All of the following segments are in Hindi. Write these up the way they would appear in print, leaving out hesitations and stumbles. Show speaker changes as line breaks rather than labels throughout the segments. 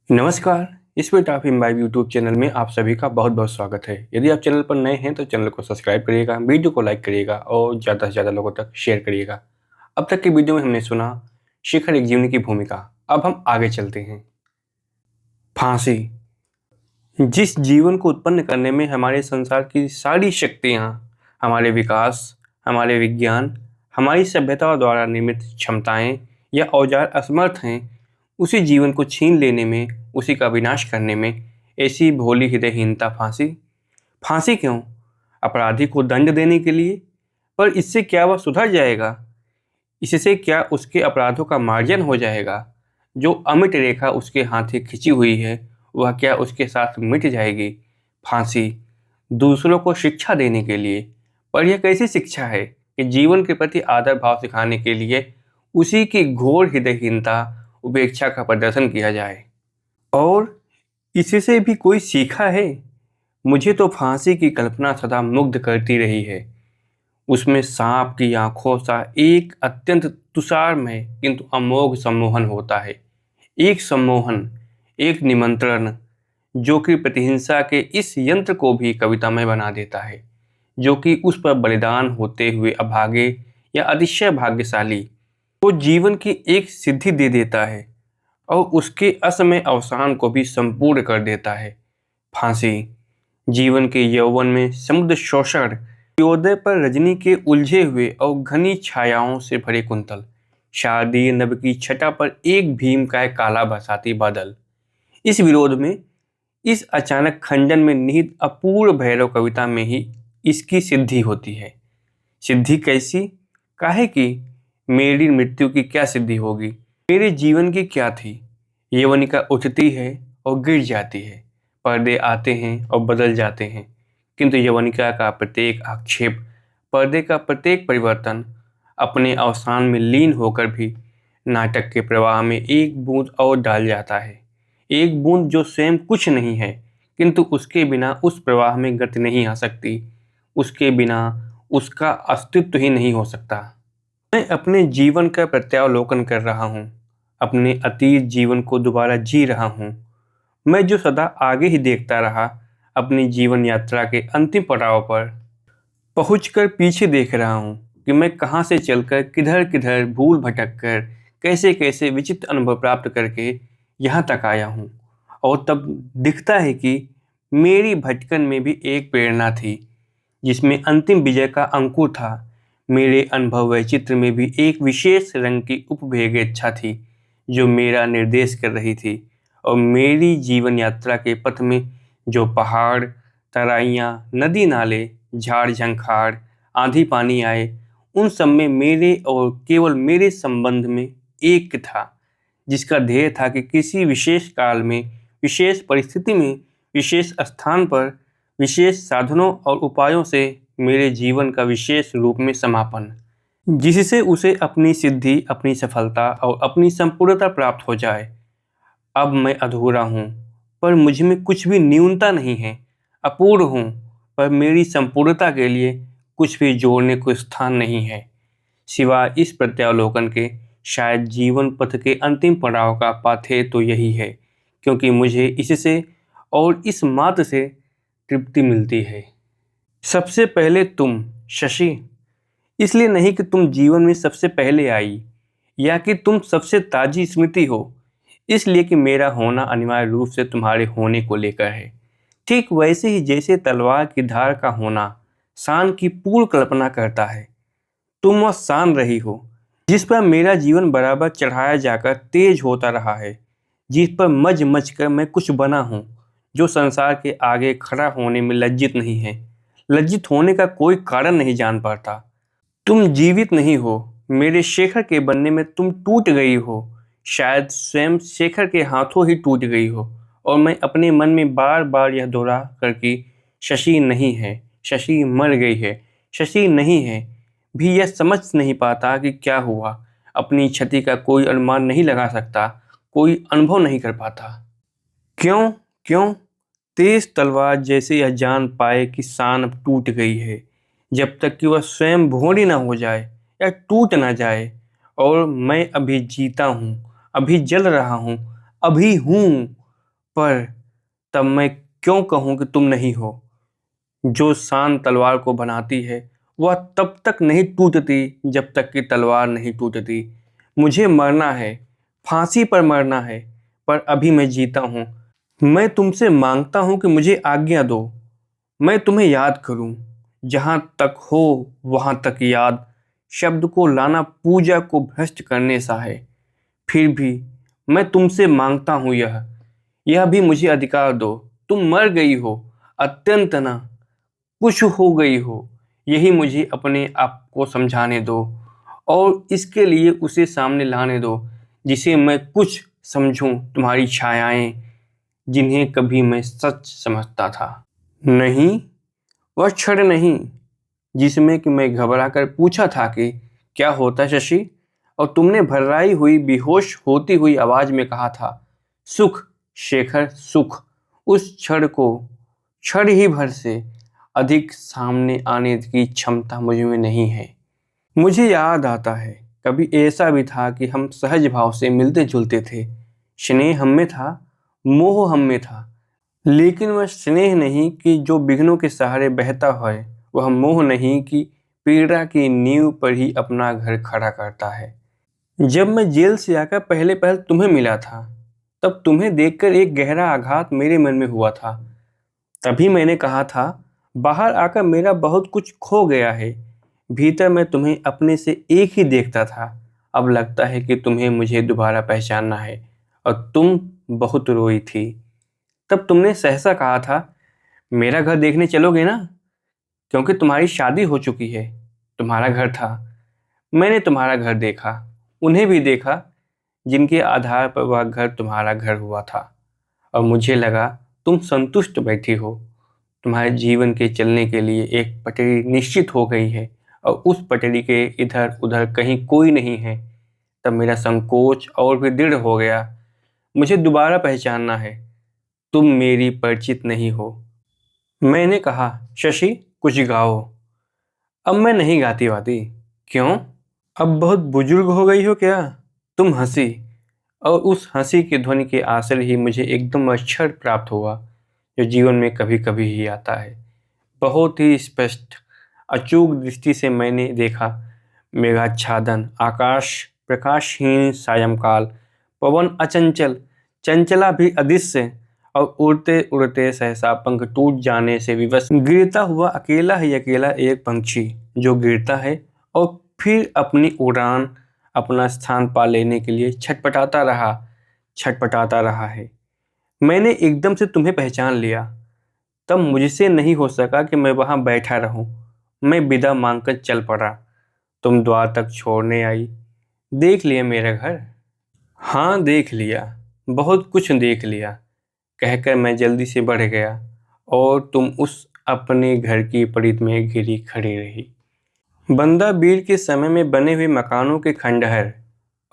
नमस्कार, spirit of imbibe YouTube channel में आप सभी का बहुत बहुत स्वागत है। यदि आप चैनल पर नए हैं तो चैनल को सब्सक्राइब करिएगा, वीडियो को लाइक करिएगा और ज़्यादा से ज़्यादा लोगों तक शेयर करिएगा। अब तक की वीडियो में हमने सुना शिखर एक जीवनी की भूमिका। अब हम आगे चलते हैं। फांसी। जिस जीवन को उत्पन्न करने में हमारे संसार की सारी शक्तियाँ, हमारे विकास, हमारे विज्ञान, हमारी सभ्यता द्वारा निर्मित क्षमताएँ या औजार असमर्थ हैं, उसी जीवन को छीन लेने में, उसी का विनाश करने में ऐसी भोली हृदयहीनता फांसी। फांसी क्यों? अपराधी को दंड देने के लिए। पर इससे क्या वह सुधर जाएगा? इससे क्या उसके अपराधों का मार्जन हो जाएगा? जो अमिट रेखा उसके हाथे खिंची हुई है वह क्या उसके साथ मिट जाएगी? फांसी दूसरों को शिक्षा देने के लिए। पर यह कैसी शिक्षा है कि जीवन के प्रति आदर भाव सिखाने के लिए उसी की घोर हृदयहीनता, उपेक्षा का प्रदर्शन किया जाए। और इससे भी कोई सीखा है? मुझे तो फांसी की कल्पना सदा मुग्ध करती रही है। उसमें सांप की आंखों सा एक अत्यंत तुषारमय किंतु अमोघ सम्मोहन होता है। एक सम्मोहन, एक निमंत्रण, जो कि प्रतिहिंसा के इस यंत्र को भी कवितामय बना देता है, जो कि उस पर बलिदान होते हुए अभागे या अतिशय भाग्यशाली को जीवन की एक सिद्धि दे देता है और उसके असमय अवसान को भी संपूर्ण कर देता है। फांसी जीवन के यौवन में समुद्र शोषण, सूर्योदय पर रजनी के उलझे हुए और घनी छायाओं से भरे कुंतल, शारदीय नभ की छटा पर एक भीम का काला बरसाती बादल। इस विरोध में, इस अचानक खंडन में निहित अपूर्व भैरव कविता में ही इसकी सिद्धि होती है। सिद्धि कैसी? काहे की? मेरी मृत्यु की क्या सिद्धि होगी? मेरे जीवन की क्या थी? यवनिका उठती है और गिर जाती है, पर्दे आते हैं और बदल जाते हैं, किंतु यवनिका का प्रत्येक आक्षेप, पर्दे का प्रत्येक परिवर्तन अपने अवसान में लीन होकर भी नाटक के प्रवाह में एक बूंद और डाल जाता है। एक बूंद जो स्वयं कुछ नहीं है, किंतु उसके बिना उस प्रवाह में गति नहीं आ सकती, उसके बिना उसका अस्तित्व ही नहीं हो सकता। मैं अपने जीवन का प्रत्यावलोकन कर रहा हूँ, अपने अतीत जीवन को दोबारा जी रहा हूँ। मैं जो सदा आगे ही देखता रहा, अपनी जीवन यात्रा के अंतिम पड़ाव पर पहुंचकर पीछे देख रहा हूँ कि मैं कहाँ से चलकर किधर किधर भूल भटक कर कैसे कैसे विचित्र अनुभव प्राप्त करके यहाँ तक आया हूँ। और तब दिखता है कि मेरी भटकन में भी एक प्रेरणा थी, जिसमें अंतिम विजय का अंकुर था। मेरे अनुभव वैचित्र में भी एक विशेष रंग की उपभोग्य इच्छा थी, जो मेरा निर्देश कर रही थी। और मेरी जीवन यात्रा के पथ में जो पहाड़, तराइयाँ, नदी नाले, झाड़ झंखाड़, आंधी पानी आए, उन सब में मेरे और केवल मेरे संबंध में एक था, जिसका ध्येय था कि किसी विशेष काल में, विशेष परिस्थिति में, विशेष स्थान पर, विशेष साधनों और उपायों से मेरे जीवन का विशेष रूप में समापन, जिससे उसे अपनी सिद्धि, अपनी सफलता और अपनी संपूर्णता प्राप्त हो जाए। अब मैं अधूरा हूँ, पर मुझ में कुछ भी न्यूनता नहीं है। अपूर्ण हूँ, पर मेरी संपूर्णता के लिए कुछ भी जोड़ने को स्थान नहीं है, सिवाय इस प्रत्यावलोकन के। शायद जीवन पथ के अंतिम पड़ाव का पाथेय तो यही है, क्योंकि मुझे इससे और इस मात्र से तृप्ति मिलती है। सबसे पहले तुम, शशि। इसलिए नहीं कि तुम जीवन में सबसे पहले आई, या कि तुम सबसे ताजी स्मृति हो, इसलिए कि मेरा होना अनिवार्य रूप से तुम्हारे होने को लेकर है। ठीक वैसे ही जैसे तलवार की धार का होना शान की पूर्ण कल्पना करता है, तुम वह शान रही हो, जिस पर मेरा जीवन बराबर चढ़ाया जाकर तेज होता रहा है, जिस पर मच मच कर मैं कुछ बना हूँ, जो संसार के आगे खड़ा होने में लज्जित नहीं है, लज्जित होने का कोई कारण नहीं जान पाता। तुम जीवित नहीं हो, मेरे शेखर के बनने में तुम टूट गई हो, शायद स्वयं शेखर के हाथों ही टूट गई हो। और मैं अपने मन में बार बार यह दोहरा करके शशि नहीं है, शशि मर गई है, शशि नहीं है, भी यह समझ नहीं पाता कि क्या हुआ। अपनी क्षति का कोई अनुमान नहीं लगा सकता, कोई अनुभव नहीं कर पाता। क्यों? क्यों? तेज तलवार जैसे यह जान पाए कि शान अब टूट गई है, जब तक कि वह स्वयं भोरी न हो जाए या टूट न जाए। और मैं अभी जीता हूँ, अभी जल रहा हूँ, अभी हूँ, पर तब मैं क्यों कहूँ कि तुम नहीं हो। जो शान तलवार को बनाती है वह तब तक नहीं टूटती जब तक कि तलवार नहीं टूटती। मुझे मरना है, फांसी पर मरना है, पर अभी मैं जीता हूँ। मैं तुमसे मांगता हूँ कि मुझे आज्ञा दो, मैं तुम्हें याद करूँ। जहाँ तक हो वहाँ तक याद शब्द को लाना पूजा को भ्रष्ट करने सा है। फिर भी मैं तुमसे मांगता हूँ यह भी मुझे अधिकार दो। तुम मर गई हो, अत्यंत ना कुछ हो गई हो, यही मुझे अपने आप को समझाने दो और इसके लिए उसे सामने लाने दो जिसे मैं कुछ समझूं। तुम्हारी छायाएं जिन्हें कभी मैं सच समझता था। नहीं, वह क्षण नहीं जिसमें कि मैं घबरा कर पूछा था कि क्या होता शशि, और तुमने भर्राई हुई बेहोश होती हुई आवाज में कहा था सुख शेखर सुख। उस क्षण को क्षण ही भर से अधिक सामने आने की क्षमता मुझ में नहीं है। मुझे याद आता है कभी ऐसा भी था कि हम सहज भाव से मिलते जुलते थे। स्नेह हम में था, मोह हम में था, लेकिन वह स्नेह नहीं कि जो विघ्नों के सहारे बहता है, वह मोह नहीं कि पीड़ा की नींव पर ही अपना घर खड़ा करता है। जब मैं जेल से आकर पहले पहल तुम्हें मिला था, तब तुम्हें देखकर एक गहरा आघात मेरे मन में हुआ था। तभी मैंने कहा था बाहर आकर मेरा बहुत कुछ खो गया है, भीतर मैं तुम्हें अपने से एक ही देखता था। अब लगता है कि तुम्हें मुझे दोबारा पहचानना है। और तुम बहुत रोई थी। तब तुमने सहसा कहा था मेरा घर देखने चलोगे ना, क्योंकि तुम्हारी शादी हो चुकी है। तुम्हारा घर था। मैंने तुम्हारा घर देखा, उन्हें भी देखा जिनके आधार पर वह घर तुम्हारा घर हुआ था। और मुझे लगा तुम संतुष्ट बैठी हो। तुम्हारे जीवन के चलने के लिए एक पटरी निश्चित हो गई है और उस पटरी के इधर उधर कहीं कोई नहीं है। तब मेरा संकोच और भी दृढ़ हो गया। मुझे दोबारा पहचानना है, तुम मेरी परिचित नहीं हो। मैंने कहा शशि कुछ गाओ। अब मैं नहीं गाती वाती। क्यों, अब बहुत बुजुर्ग हो गई हो क्या। तुम हंसी और उस हंसी की ध्वनि के आसर ही मुझे एकदम अक्षर प्राप्त हुआ जो जीवन में कभी कभी ही आता है। बहुत ही स्पष्ट अचूक दृष्टि से मैंने देखा मेघाच्छादन, आकाश प्रकाशहीन सायंकाल, पवन अचंचल, चंचला भी अदृश्य और उड़ते उड़ते सहसा पंख टूट जाने से विवश गिरता हुआ अकेला ही अकेला एक पंछी जो गिरता है और फिर अपनी उड़ान अपना स्थान पा लेने के लिए छटपटाता रहा है। मैंने एकदम से तुम्हें पहचान लिया। तब मुझसे नहीं हो सका कि मैं वहां बैठा रहूं। मैं विदा मांगकर चल पड़ा। तुम द्वार तक छोड़ने आई। देख लिया मेरा घर। हाँ देख लिया, बहुत कुछ देख लिया, कहकर मैं जल्दी से बढ़ गया और तुम उस अपने घर की परिध में घिरी खड़ी रही। बंदा बीर के समय में बने हुए मकानों के खंडहर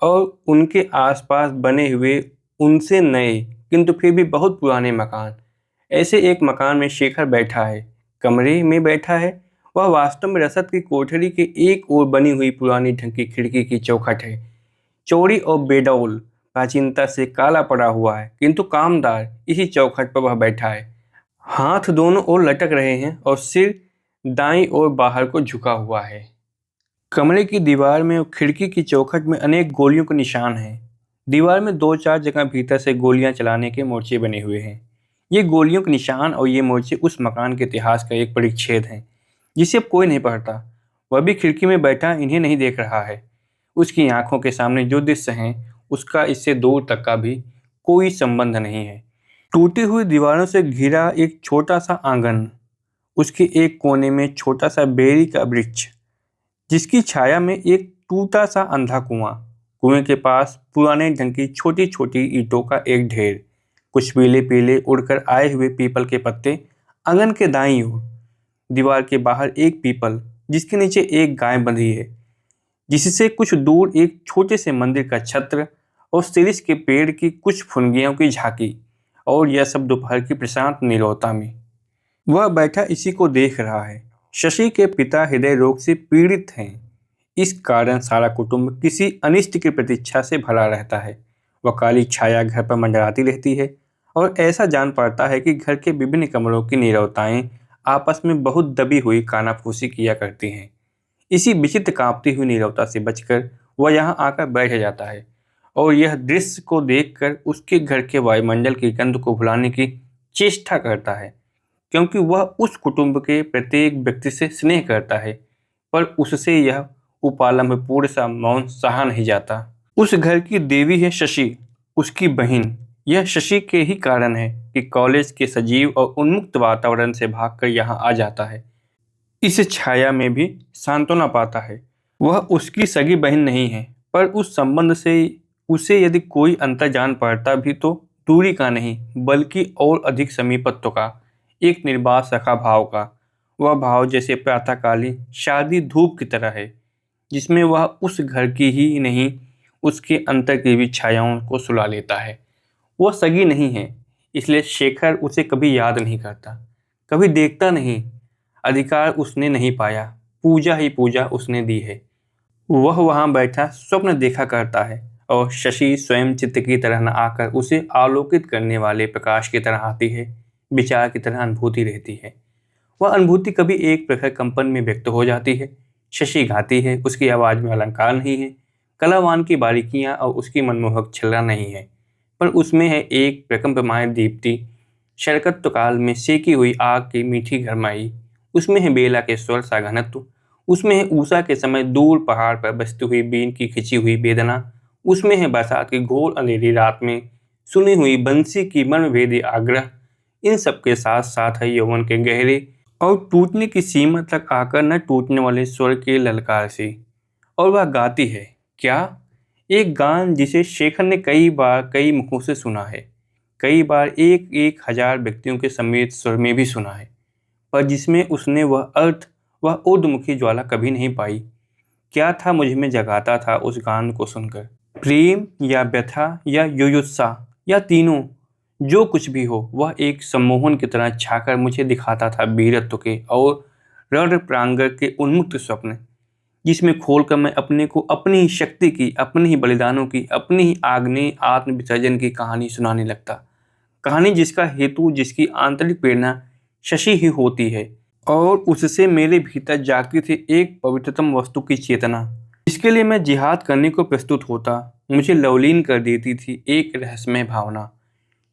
और उनके आसपास बने हुए उनसे नए किंतु फिर भी बहुत पुराने मकान। ऐसे एक मकान में शेखर बैठा है, कमरे में बैठा है। वह वास्तव में रसद की कोठरी के एक ओर बनी हुई पुरानी ढंग की खिड़की की चौखट है। चौड़ी और बेडौल प्राचीनता से काला पड़ा हुआ है, किंतु कामदार इसी चौखट पर वह बैठा है। हाथ दोनों ओर लटक रहे हैं और सिर दाईं ओर बाहर को झुका हुआ है। कमरे की दीवार में और खिड़की की चौखट में अनेक गोलियों के निशान हैं। दीवार में 2-4 जगह भीतर से गोलियां चलाने के मोर्चे बने हुए हैं। ये गोलियों के निशान और ये मोर्चे उस मकान के इतिहास का एक परिच्छेद हैं जिसे अब कोई नहीं पढ़ता। वह भी खिड़की में बैठा इन्हें नहीं देख रहा है। उसकी आंखों के सामने जो दृश्य हैं उसका इससे दूर तक का भी कोई संबंध नहीं है। टूटी हुई दीवारों से घिरा एक छोटा सा आंगन, उसके एक कोने में छोटा सा बेरी का वृक्ष जिसकी छाया में एक टूटा सा अंधा कुआं, कुएं के पास पुराने ढंग की छोटी छोटी ईंटों का एक ढेर, कुछ पीले पीले उड़कर आए हुए पीपल के पत्ते। आंगन के दाईं ओर दीवार के बाहर एक पीपल जिसके नीचे एक गाय बंधी है, जिससे कुछ दूर एक छोटे से मंदिर का छत्र और शिरीष के पेड़ की कुछ फुनगियों की झांकी। और यह सब दोपहर की प्रशांत नीरवता में। वह बैठा इसी को देख रहा है। शशि के पिता हृदय रोग से पीड़ित हैं, इस कारण सारा कुटुंब किसी अनिष्ट की प्रतीक्षा से भरा रहता है। वह काली छाया घर पर मंडराती रहती है और ऐसा जान पड़ता है कि घर के विभिन्न कमरों की नीरवताएं आपस में बहुत दबी हुई कानाफूसी किया करती हैं। इसी विचित्र कांपती हुई नीरवता से बचकर वह यहाँ आकर बैठ जाता है और यह दृश्य को देखकर उसके घर के वायुमंडल की गंध को भुलाने की चेष्टा करता है, क्योंकि वह उस कुटुंब के प्रत्येक व्यक्ति से स्नेह करता है, पर उससे यह उपालंबपूर्ण सा मौन सहा नहीं जाता। उस घर की देवी है शशि, उसकी बहन। यह शशि के ही कारण है कि कॉलेज के सजीव और उन्मुक्त वातावरण से भागकर यहाँ आ जाता है। इस छाया में भी सांत्वना पाता है। वह उसकी सगी बहन नहीं है, पर उस संबंध से उसे यदि कोई अंतर जान पड़ता भी तो दूरी का नहीं, बल्कि और अधिक समीपत्व का, एक निर्बाध सखा भाव का। वह भाव जैसे प्रातःकालीन शादी धूप की तरह है, जिसमें वह उस घर की ही नहीं, उसके अंतर की भी छायाओं को सुला लेता है। वह सगी नहीं है, इसलिए शेखर उसे कभी याद नहीं करता, कभी देखता नहीं। अधिकार उसने नहीं पाया, पूजा ही पूजा उसने दी है। वह वहां बैठा स्वप्न देखा करता है और शशि स्वयं चित्त की तरह न आकर उसे आलोकित करने वाले प्रकाश की तरह आती है, विचार की तरह अनुभूति रहती है। वह अनुभूति कभी एक प्रखर कंपन में व्यक्त हो जाती है। शशि गाती है, उसकी आवाज में अलंकार नहीं है, कलावान की बारीकियां और उसकी मनमोहक छलना नहीं है, पर उसमें है एक प्रकंपमाय दीप्ति, शरकत काल में सेकी हुई आग की मीठी गरमाई। उसमें है बेला के स्वर सा घनत्व, उसमें है ऊषा के समय दूर पहाड़ पर बसती हुई बीन की खिंची हुई वेदना, उसमें है बरसात की घोर अंधेरी रात में सुनी हुई बंसी की मर्मभेदी आग्रह। इन सब के साथ साथ है यौवन के गहरे और टूटने की सीमा तक आकर न टूटने वाले स्वर के ललकार से। और वह गाती है क्या? एक गान जिसे शेखर ने कई बार कई मुखों से सुना है, कई बार एक एक हजार व्यक्तियों के समेत स्वर में भी सुना है, पर जिसमें उसने वह अर्थ, वह ऊर्ध्वमुखी ज्वाला कभी नहीं पाई। क्या था मुझ में जगाता था उस गान को सुनकर? प्रेम या व्यथा या युयुत्सा या तीनों? जो कुछ भी हो, वह एक सम्मोहन की तरह छाकर मुझे दिखाता था वीरत्व के और रण प्रांगण के उन्मुक्त स्वप्न, जिसमें खोलकर मैं अपने को अपनी ही शक्ति की, अपने ही बलिदानों की, अपनी ही आग्नेय आत्म विसर्जन की कहानी सुनाने लगता। कहानी जिसका हेतु, जिसकी आंतरिक प्रेरणा शशि ही होती है, और उससे मेरे भीतर जागती थी एक पवित्रतम वस्तु की चेतना। इसके लिए मैं जिहाद करने को प्रस्तुत होता। मुझे लवलीन कर देती थी एक रहस्यमय भावना।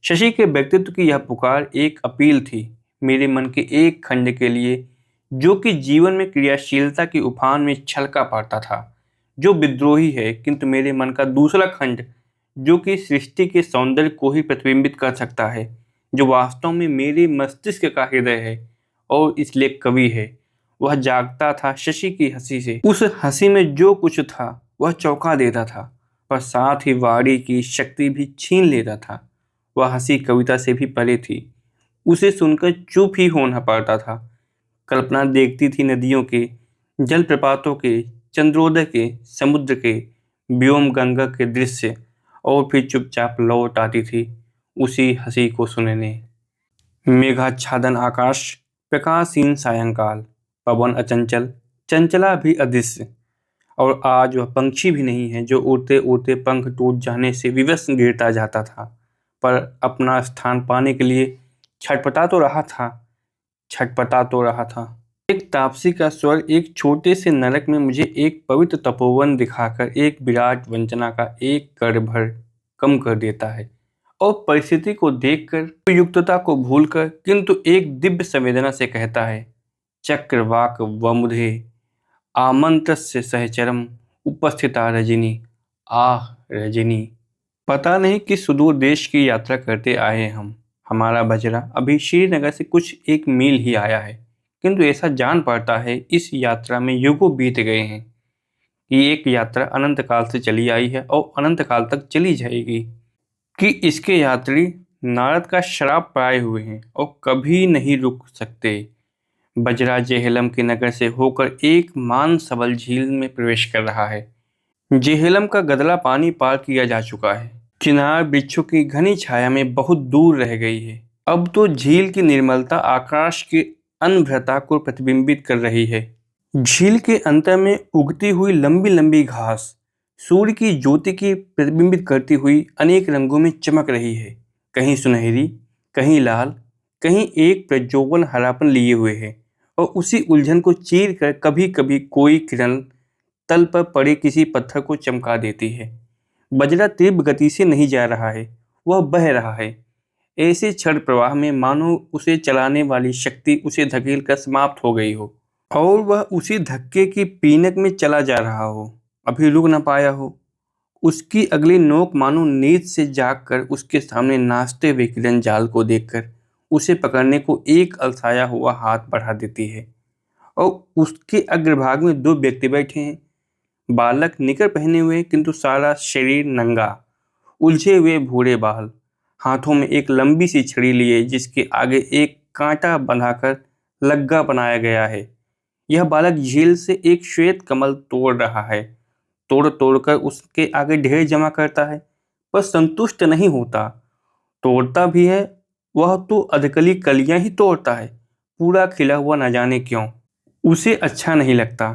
शशि के व्यक्तित्व की यह पुकार एक अपील थी मेरे मन के एक खंड के लिए, जो कि जीवन में क्रियाशीलता की उफान में छलका पड़ता था, जो विद्रोही है, किंतु मेरे मन का दूसरा खंड, जो कि सृष्टि के सौंदर्य को ही प्रतिबिंबित कर सकता है, जो वास्तव में मेरे मस्तिष्क का हृदय है और इसलिए कवि है। वह जागता था शशि की हंसी से। उस हंसी में जो कुछ था वह चौंका देता था, पर साथ ही वाणी की शक्ति भी छीन लेता था। वह हंसी कविता से भी परे थी। उसे सुनकर चुप ही होना पड़ता था। कल्पना देखती थी नदियों के, जलप्रपातों के, चंद्रोदय के, समुद्र के, व्योम गंगा के दृश्य, और फिर चुपचाप लौट आती थी उसी हंसी को सुनने। मेघाच्छादन आकाश, प्रकाशहीन सायंकाल, पवन अचंचल, चंचला भी अदृश्य, और आज वह पंछी भी नहीं है जो उड़ते उड़ते पंख टूट जाने से विवश गिरता जाता था, पर अपना स्थान पाने के लिए छटपटा तो रहा था, छटपटा तो रहा था। एक तापसी का स्वर एक छोटे से नरक में मुझे एक पवित्र तपोवन दिखाकर एक विराट वंचना का एक कण भर कम कर देता है, और परिस्थिति को देखकर, उपयुक्तता को भूलकर, किंतु एक दिव्य संवेदना से कहता है, चक्रवाक वमुधे आमंत्रस्य सहचरम उपस्थिता रजनी। आह रजनी! पता नहीं किस सुदूर देश की यात्रा करते आए हम। हमारा बजरा अभी श्रीनगर से कुछ एक मील ही आया है, किंतु ऐसा जान पड़ता है इस यात्रा में युगों बीत गए हैं, कि एक यात्रा अनंत काल से चली आई है और अनंत काल तक चली जाएगी, कि इसके यात्री नारद का श्राप पाए हुए हैं और कभी नहीं रुक सकते। बजरा जेहलम के नगर से होकर एक मान सबल झील में प्रवेश कर रहा है। जेहलम का गदला पानी पार किया जा चुका है। चिनार वृक्षों की घनी छाया में बहुत दूर रह गई है। अब तो झील की निर्मलता आकाश की अनभ्रता को प्रतिबिंबित कर रही है। झील के अंतर में उगती हुई लंबी लंबी घास सूर्य की ज्योति की प्रतिबिंबित करती हुई अनेक रंगों में चमक रही है। कहीं सुनहरी, कहीं लाल, कहीं एक प्रज्वलन हरापन लिए हुए है और उसी उलझन को चीर कर कभी कभी कोई किरण तल पर पड़े किसी पत्थर को चमका देती है। बजरा तीव्र गति से नहीं जा रहा है, वह बह रहा है, ऐसे क्षण प्रवाह में मानो उसे चलाने वाली शक्ति उसे धकेल कर समाप्त हो गई हो और वह उसी धक्के की पीनक में चला जा रहा हो, अभी रुक न पाया हो। उसकी अगली नोक मानो नींद से जागकर उसके सामने नाचते हुए किरण जाल को देखकर उसे पकड़ने को एक अलसाया हुआ हाथ बढ़ा देती है और उसके अग्रभाग में दो व्यक्ति बैठे हैं। बालक निकर पहने हुए किंतु सारा शरीर नंगा, उलझे हुए भूरे बाल, हाथों में एक लंबी सी छड़ी लिए जिसके आगे एक कांटा बंधाकर लग्गा बनाया गया है। यह बालक झील से एक श्वेत कमल तोड़ रहा है, तोड़ तोड़कर उसके आगे ढेर जमा करता है, पर संतुष्ट नहीं होता। तोड़ता भी है, वह तो अधकली कलियां ही तोड़ता है, पूरा खिला हुआ न जाने क्यों उसे अच्छा नहीं लगता।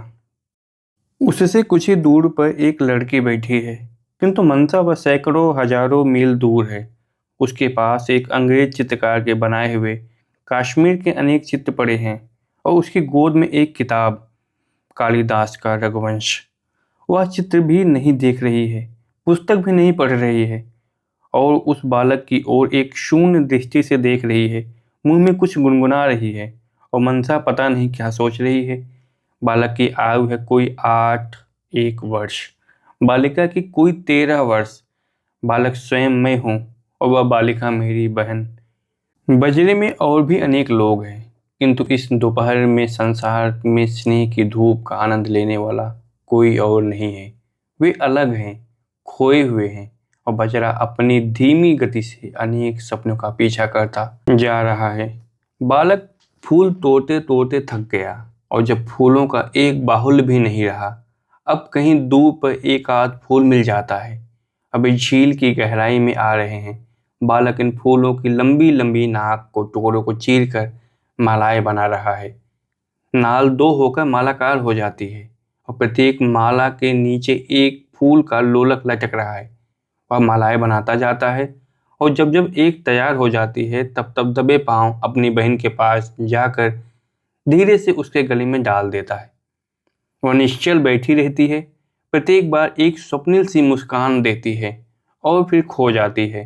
उससे कुछ ही दूर पर एक लड़की बैठी है, किंतु मनसा वह सैकड़ों हजारों मील दूर है। उसके पास एक अंग्रेज चित्रकार के बनाए हुए कश्मीर के अनेक चित्र पड़े हैं और उसकी गोद में एक किताब, कालिदास का रघुवंश। वह चित्र भी नहीं देख रही है, पुस्तक भी नहीं पढ़ रही है और उस बालक की ओर एक शून्य दृष्टि से देख रही है, मुंह में कुछ गुनगुना रही है और मनसा पता नहीं क्या सोच रही है। बालक की आयु है कोई 8 1 वर्ष, बालिका की कोई 13 वर्ष। बालक स्वयं मैं हूँ और वह बालिका मेरी बहन। बजरे में और भी अनेक लोग हैं, किंतु इस दोपहर में संसार में स्नेह की धूप का आनंद लेने वाला कोई और नहीं है। वे अलग हैं, खोए हुए हैं और बजरा अपनी धीमी गति से अनेक सपनों का पीछा करता जा रहा है। बालक फूल तोड़ते तोड़ते थक गया और जब फूलों का एक बाहुल्य भी नहीं रहा, अब कहीं दूर पर एक आध फूल मिल जाता है। अभी झील की गहराई में आ रहे हैं। बालक इन फूलों की लंबी लंबी नाक को टुकड़ों को चीरकर मालाएं बना रहा है। नाल दो होकर मालाकार हो जाती है और प्रत्येक माला के नीचे एक फूल का लोलक लटक रहा है। वह मालाएं बनाता जाता है और जब जब एक तैयार हो जाती है तब तब दबे पांव अपनी बहन के पास जाकर धीरे से उसके गले में डाल देता है। वह निश्चल बैठी रहती है, प्रत्येक बार एक स्वप्निल सी मुस्कान देती है और फिर खो जाती है।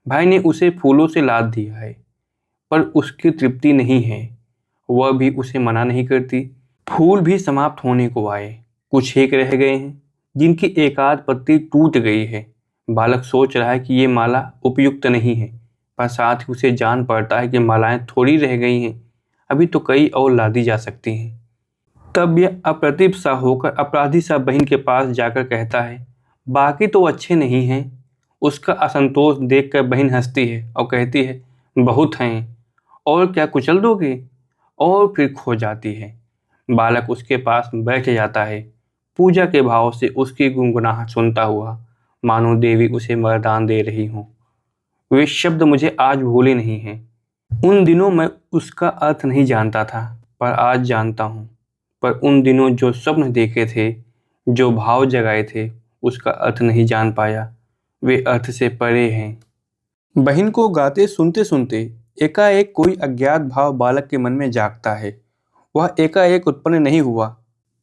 भाई ने उसे फूलों से लाद दिया है, पर उसकी तृप्ति नहीं है। वह भी उसे मना नहीं करती। फूल भी समाप्त होने को आए, कुछ एक रह गए हैं जिनकी एकाध पत्ती टूट गई है। बालक सोच रहा है कि ये माला उपयुक्त नहीं है, पर साथ ही उसे जान पड़ता है कि मालाएं थोड़ी रह गई हैं, अभी तो कई और लादी जा सकती हैं। तब यह अप्रतिभ सा होकर अपराधी सा बहन के पास जाकर कहता है, बाकी तो अच्छे नहीं हैं। उसका असंतोष देखकर बहन हंसती है और कहती है, बहुत हैं, और क्या कुचल दोगे, और फिर खो जाती है। बालक उसके पास बैठ जाता है, पूजा के भाव से उसकी गुनगुनाहट सुनता हुआ, मानो देवी उसे वरदान दे रही हो। वे शब्द मुझे आज भूले नहीं हैं। उन दिनों मैं उसका अर्थ नहीं जानता था, पर आज जानता हूँ। पर उन दिनों जो स्वप्न देखे थे, जो भाव जगाए थे, उसका अर्थ नहीं जान पाया। वे अर्थ से परे हैं। बहन को गाते सुनते सुनते एकाएक कोई अज्ञात भाव बालक के मन में जागता है। वह एकाएक उत्पन्न नहीं हुआ,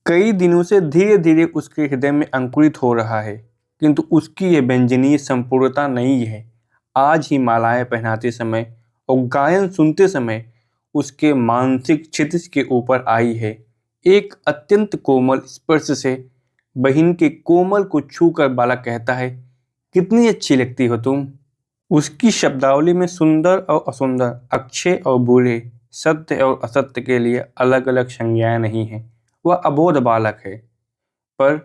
कई दिनों से धीरे धीरे उसके हृदय में अंकुरित हो रहा है, किंतु उसकी यह व्यंजनीय संपूर्णता नहीं है। आज ही मालाएं पहनाते समय और गायन सुनते समय उसके मानसिक क्षितिज के ऊपर आई है। एक अत्यंत कोमल स्पर्श से बहन के कोमल को छूकर बालक कहता है, कितनी अच्छी लगती हो तुम। उसकी शब्दावली में सुंदर और असुंदर, अच्छे और बुरे, सत्य और असत्य के लिए अलग अलग संज्ञाएं नहीं हैं। वह अबोध बालक है, पर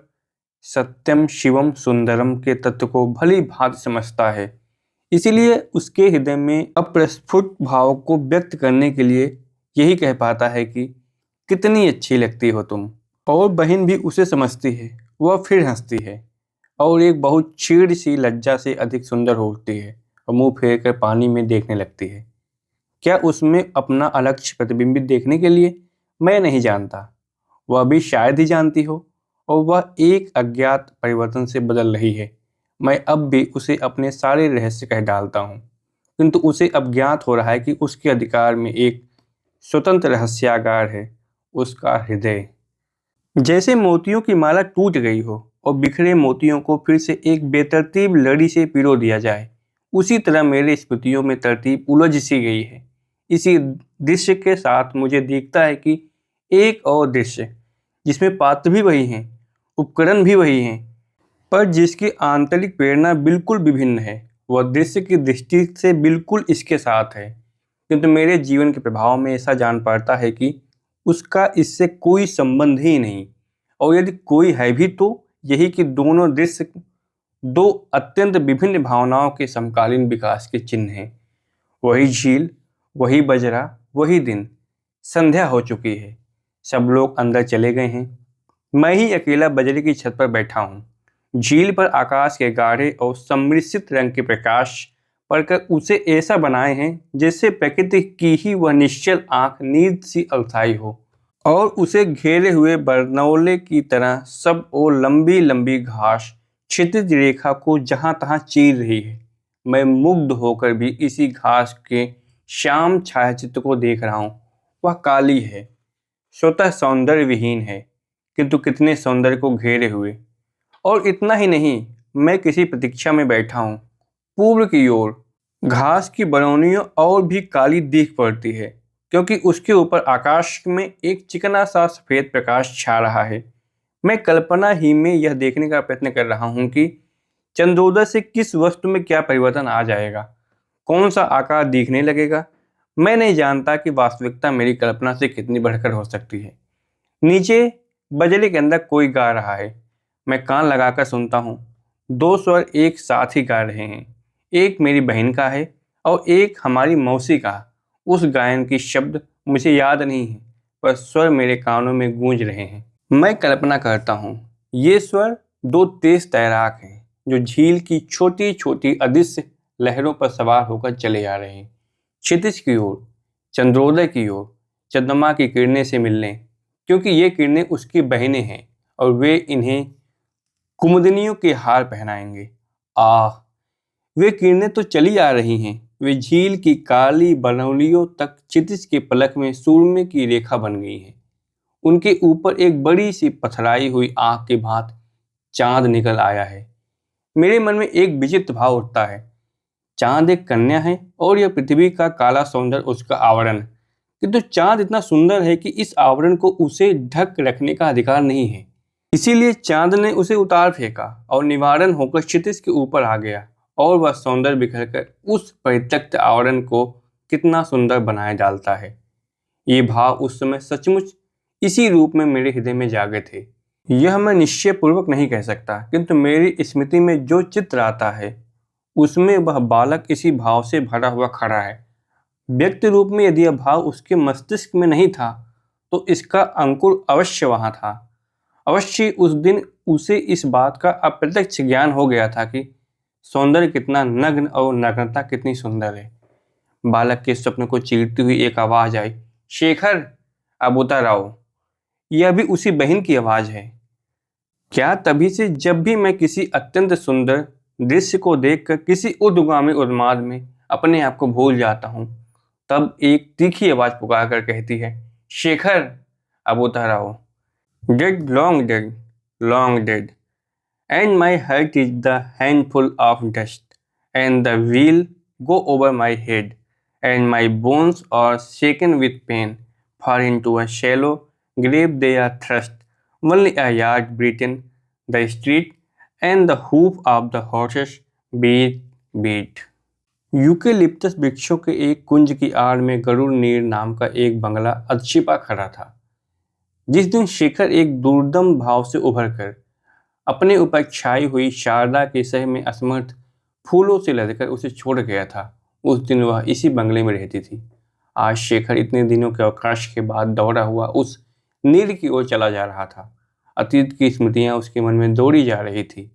सत्यम शिवम सुंदरम के तत्व को भली भांति समझता है। इसीलिए उसके हृदय में अप्रस्फुट भाव को व्यक्त करने के लिए यही कह पाता है कि कितनी अच्छी लगती हो तुम। और बहन भी उसे समझती है। वह फिर हंसती है और एक बहुत छीड़ सी लज्जा से अधिक सुंदर होती है और मुंह फेर कर पानी में देखने लगती है। क्या उसमें अपना अलक्ष्य प्रतिबिंबित देखने के लिए? मैं नहीं जानता, वह भी शायद ही जानती हो, और वह एक अज्ञात परिवर्तन से बदल रही है। मैं अब भी उसे अपने सारे रहस्य कह डालता हूँ। किंतु उसे अब ज्ञात हो रहा है कि उसके अधिकार में एक स्वतंत्र रहस्यागार है, उसका हृदय। जैसे मोतियों की माला टूट गई हो और बिखरे मोतियों को फिर से एक बेतरतीब लड़ी से पिरो दिया जाए, उसी तरह मेरे स्मृतियों में तरतीब उलझ सी गई है। इसी दृश्य के साथ मुझे दिखता है कि एक और दृश्य, जिसमें पात्र भी वही हैं, उपकरण भी वही हैं, पर जिसकी आंतरिक प्रेरणा बिल्कुल विभिन्न है। वह दृश्य की दृष्टि से बिल्कुल इसके साथ है, किंतु मेरे जीवन के प्रभाव में ऐसा जान पड़ता है कि उसका इससे कोई संबंध ही नहीं, और यदि कोई है भी तो यही कि दोनों दृश्य दो अत्यंत विभिन्न भावनाओं के समकालीन विकास के चिन्ह हैं। वही झील, वही बजरा, वही दिन। संध्या हो चुकी है, सब लोग अंदर चले गए हैं, मैं ही अकेला बजरे की छत पर बैठा हूँ। झील पर आकाश के गाढ़े और सम्मिश्रित रंग के प्रकाश पड़कर उसे ऐसा बनाए हैं जैसे प्रकृति की ही वह निश्चल आंख नींद सी अलसाई हो, और उसे घेरे हुए बरनौले की तरह सब ओर लंबी लंबी घास क्षितिज रेखा को जहां तहां चीर रही है। मैं मुग्ध होकर भी इसी घास के श्याम छायाचित्र को देख रहा हूँ। वह काली है, स्वतः सौंदर्य विहीन है, किंतु कितने सौंदर्य को घेरे हुए। और इतना ही नहीं, मैं किसी प्रतीक्षा में बैठा हूँ। पूर्व की ओर घास की बरौनियों और भी काली दिख पड़ती है, क्योंकि उसके ऊपर आकाश में एक चिकना सा सफेद प्रकाश छा रहा है। मैं कल्पना ही में यह देखने का प्रयत्न कर रहा हूँ कि चंद्रोदय से किस वस्तु में क्या परिवर्तन आ जाएगा, कौन सा आकार दिखने लगेगा। मैं नहीं जानता कि वास्तविकता मेरी कल्पना से कितनी बढ़कर हो सकती है। नीचे बजरे के अंदर कोई गा रहा है। मैं कान लगाकर सुनता हूँ। दो स्वर एक साथ ही गा रहे हैं। एक मेरी बहन का है और एक हमारी मौसी का। उस गायन की शब्द मुझे याद नहीं है, पर स्वर मेरे कानों में गूंज रहे हैं। मैं कल्पना करता हूँ, ये स्वर दो तेज तैराक हैं जो झील की छोटी छोटी अदृश्य लहरों पर सवार होकर चले आ रहे हैं, क्षितिज की ओर, चंद्रोदय की ओर, चंद्रमा की किरणें से मिलने, क्योंकि ये किरणें उसकी बहनें हैं और वे इन्हें कुमुदनियों के हार पहनाएंगे। आह, वे किरणें तो चली आ रही हैं। वे झील की काली बरौनियों तक क्षितिज के पलक में सूरमे की रेखा बन गई हैं। उनके ऊपर एक बड़ी सी पथराई हुई आंख के भांति चांद निकल आया है। मेरे मन में एक विचित्र भाव उठता है। चांद एक कन्या है और यह पृथ्वी का काला सौंदर्य उसका आवरण, किंतु चांद इतना सुंदर है कि इस आवरण को उसे ढक रखने का अधिकार नहीं है। इसीलिए चांद ने उसे उतार फेंका और निवारण होकर क्षितिज के ऊपर आ गया, और वह सौंदर्य बिखरकर उस परित्यक्त आवरण को कितना सुंदर बनाए डालता है। ये भाव उस समय सचमुच इसी रूप में मेरे हृदय में जागे थे। यह मैं निश्चय पूर्वक नहीं कह सकता, किंतु मेरी स्मृति में जो चित्र आता है उसमें वह बालक इसी भाव से भरा हुआ खड़ा है। व्यक्ति रूप में यदि यह भाव उसके मस्तिष्क में नहीं था तो इसका अंकुर अवश्य वहां था। अवश्य उस दिन उसे इस बात का अप्रत्यक्ष ज्ञान हो गया था कि सौंदर्य कितना नग्न और नग्नता कितनी सुंदर है। बालक के स्वप्न को चीरती हुई एक आवाज आई, शेखर, अब उतर आओ। यह भी उसी बहन की आवाज है। क्या तभी से जब भी मैं किसी अत्यंत सुंदर दृश्य को देखकर किसी ऊर्ध्वगामी उन्माद में अपने आप को भूल जाता हूँ, तब एक तीखी आवाज पुकार कर कहती है, शेखर, अब उतर आओ। Dead, long dead, and my heart is the handful of dust, and the wheel go over my head, and my bones are shaken with pain, for into a shallow grave they are thrust, only a yard beaten, the street, and the hoof of the horses beat. Eucalyptus वृक्षों के एक कुंज की आड़ में गरुड़ नीर नाम का एक बंगला अदशिपा खड़ा था। जिस दिन शेखर एक दुर्दम भाव से उभर कर अपने ऊपर छाई हुई शारदा के सह में असमर्थ फूलों से लदकर उसे छोड़ गया था, उस दिन वह इसी बंगले में रहती थी। आज शेखर इतने दिनों के अवकाश के बाद दौड़ा हुआ उस नीर की ओर चला जा रहा था। अतीत की स्मृतियां उसके मन में दौड़ी जा रही थी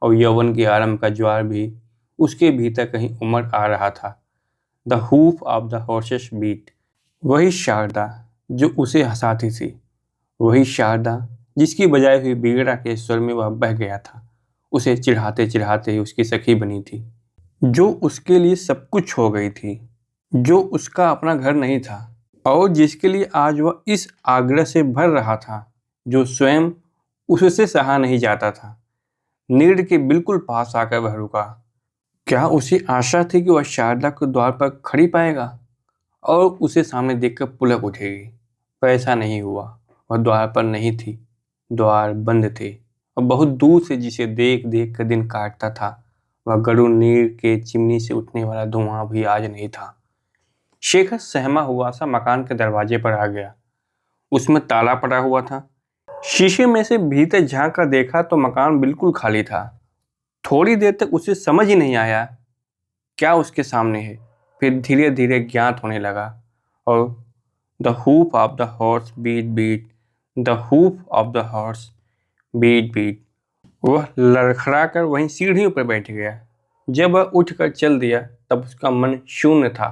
और यौवन के आरंभ का ज्वार भी उसके भीतर कहीं उमड़ आ रहा था। The hoof of the horses beat. वही शारदा जो उसे हंसाती थी, वही शारदा जिसकी बजाय हुई बीगड़ा के स्वर में वह बह गया था, उसे चिढ़ाते चिढ़ाते ही उसकी सखी बनी थी। जो उसके लिए सब कुछ हो गई थी, जो उसका अपना घर नहीं था और जिसके लिए आज वह इस आग्रह से भर रहा था जो स्वयं उससे सहा नहीं जाता था। नीड के बिल्कुल पास आकर वह रुका। क्या उसे आशा थी कि वह शारदा को द्वार पर खड़ी पाएगा और उसे सामने देखकर पुलक उठेगी? पर ऐसा नहीं हुआ। वह द्वार पर नहीं थी, द्वार बंद थे और बहुत दूर से जिसे देख देख कर दिन काटता था वह गरुड़ नीर के चिमनी से उठने वाला धुआं भी आज नहीं था। शेखर सहमा हुआ सा मकान के दरवाजे पर आ गया। उसमें ताला पड़ा हुआ था। शीशे में से भीतर झांक कर देखा तो मकान बिल्कुल खाली था। थोड़ी देर तक उसे समझ ही नहीं आया क्या उसके सामने है। फिर धीरे धीरे ज्ञात होने लगा और the hoof of the horse beat beat, the hoof of the horse beat beat. वह लड़खड़ा कर वहीं सीढ़ियों पर बैठ गया। जब वह उठकर चल दिया तब उसका मन शून्य था।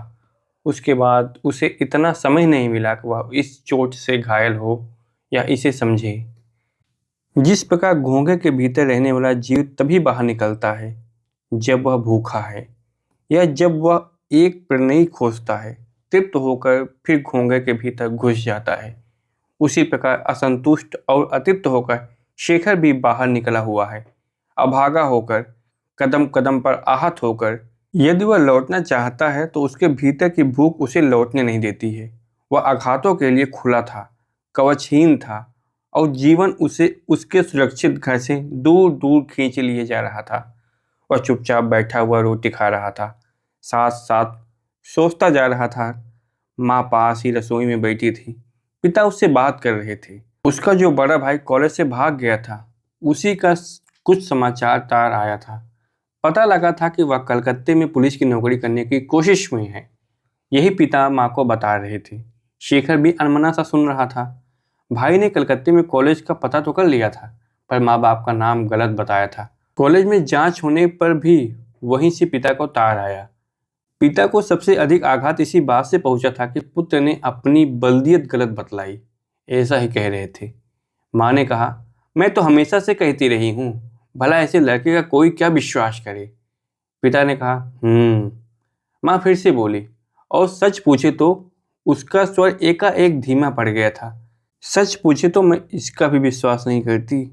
उसके बाद उसे इतना समझ नहीं मिला कि वह इस चोट से घायल हो या इसे समझे। जिस प्रकार घोंघे के भीतर रहने वाला जीव तभी बाहर निकलता है जब वह भूखा है या जब वह एक प्रणयी खोजता है, तृप्त होकर फिर घोंघे के भीतर घुस जाता है, उसी प्रकार असंतुष्ट और अतृप्त होकर शेखर भी बाहर निकला हुआ है, अभागा होकर, कदम कदम पर आहत होकर। यदि वह लौटना चाहता है तो उसके भीतर की भूख उसे लौटने नहीं देती है। वह आघातों के लिए खुला था, कवचहीन था और जीवन उसे उसके सुरक्षित घर से दूर दूर खींच लिए जा रहा था। वह चुपचाप बैठा हुआ रोटी खा रहा था, साथ साथ सोचता जा रहा था। माँ पास ही रसोई में बैठी थी, पिता उससे बात कर रहे थे। उसका जो बड़ा भाई कॉलेज से भाग गया था उसी का कुछ समाचार तार आया था। पता लगा था कि वह कलकत्ते में पुलिस की नौकरी करने की कोशिश में है। यही पिता माँ को बता रहे थे। शेखर भी अनमना सा सुन रहा था। भाई ने कलकत्ते में कॉलेज का पता तो कर लिया था पर माँ बाप का नाम गलत बताया था। कॉलेज में जांच होने पर भी वहीं से पिता को तार आया। पिता को सबसे अधिक आघात इसी बात से पहुंचा था कि पुत्र ने अपनी बल्दियत गलत बतलाई। ऐसा ही कह रहे थे। माँ ने कहा, मैं तो हमेशा से कहती रही हूँ, भला ऐसे लड़के का कोई क्या विश्वास करे। पिता ने कहा, माँ फिर से बोली और सच पूछे तो उसका स्वर एकाएक धीमा पड़ गया था। सच पूछे तो मैं इसका भी विश्वास नहीं करती।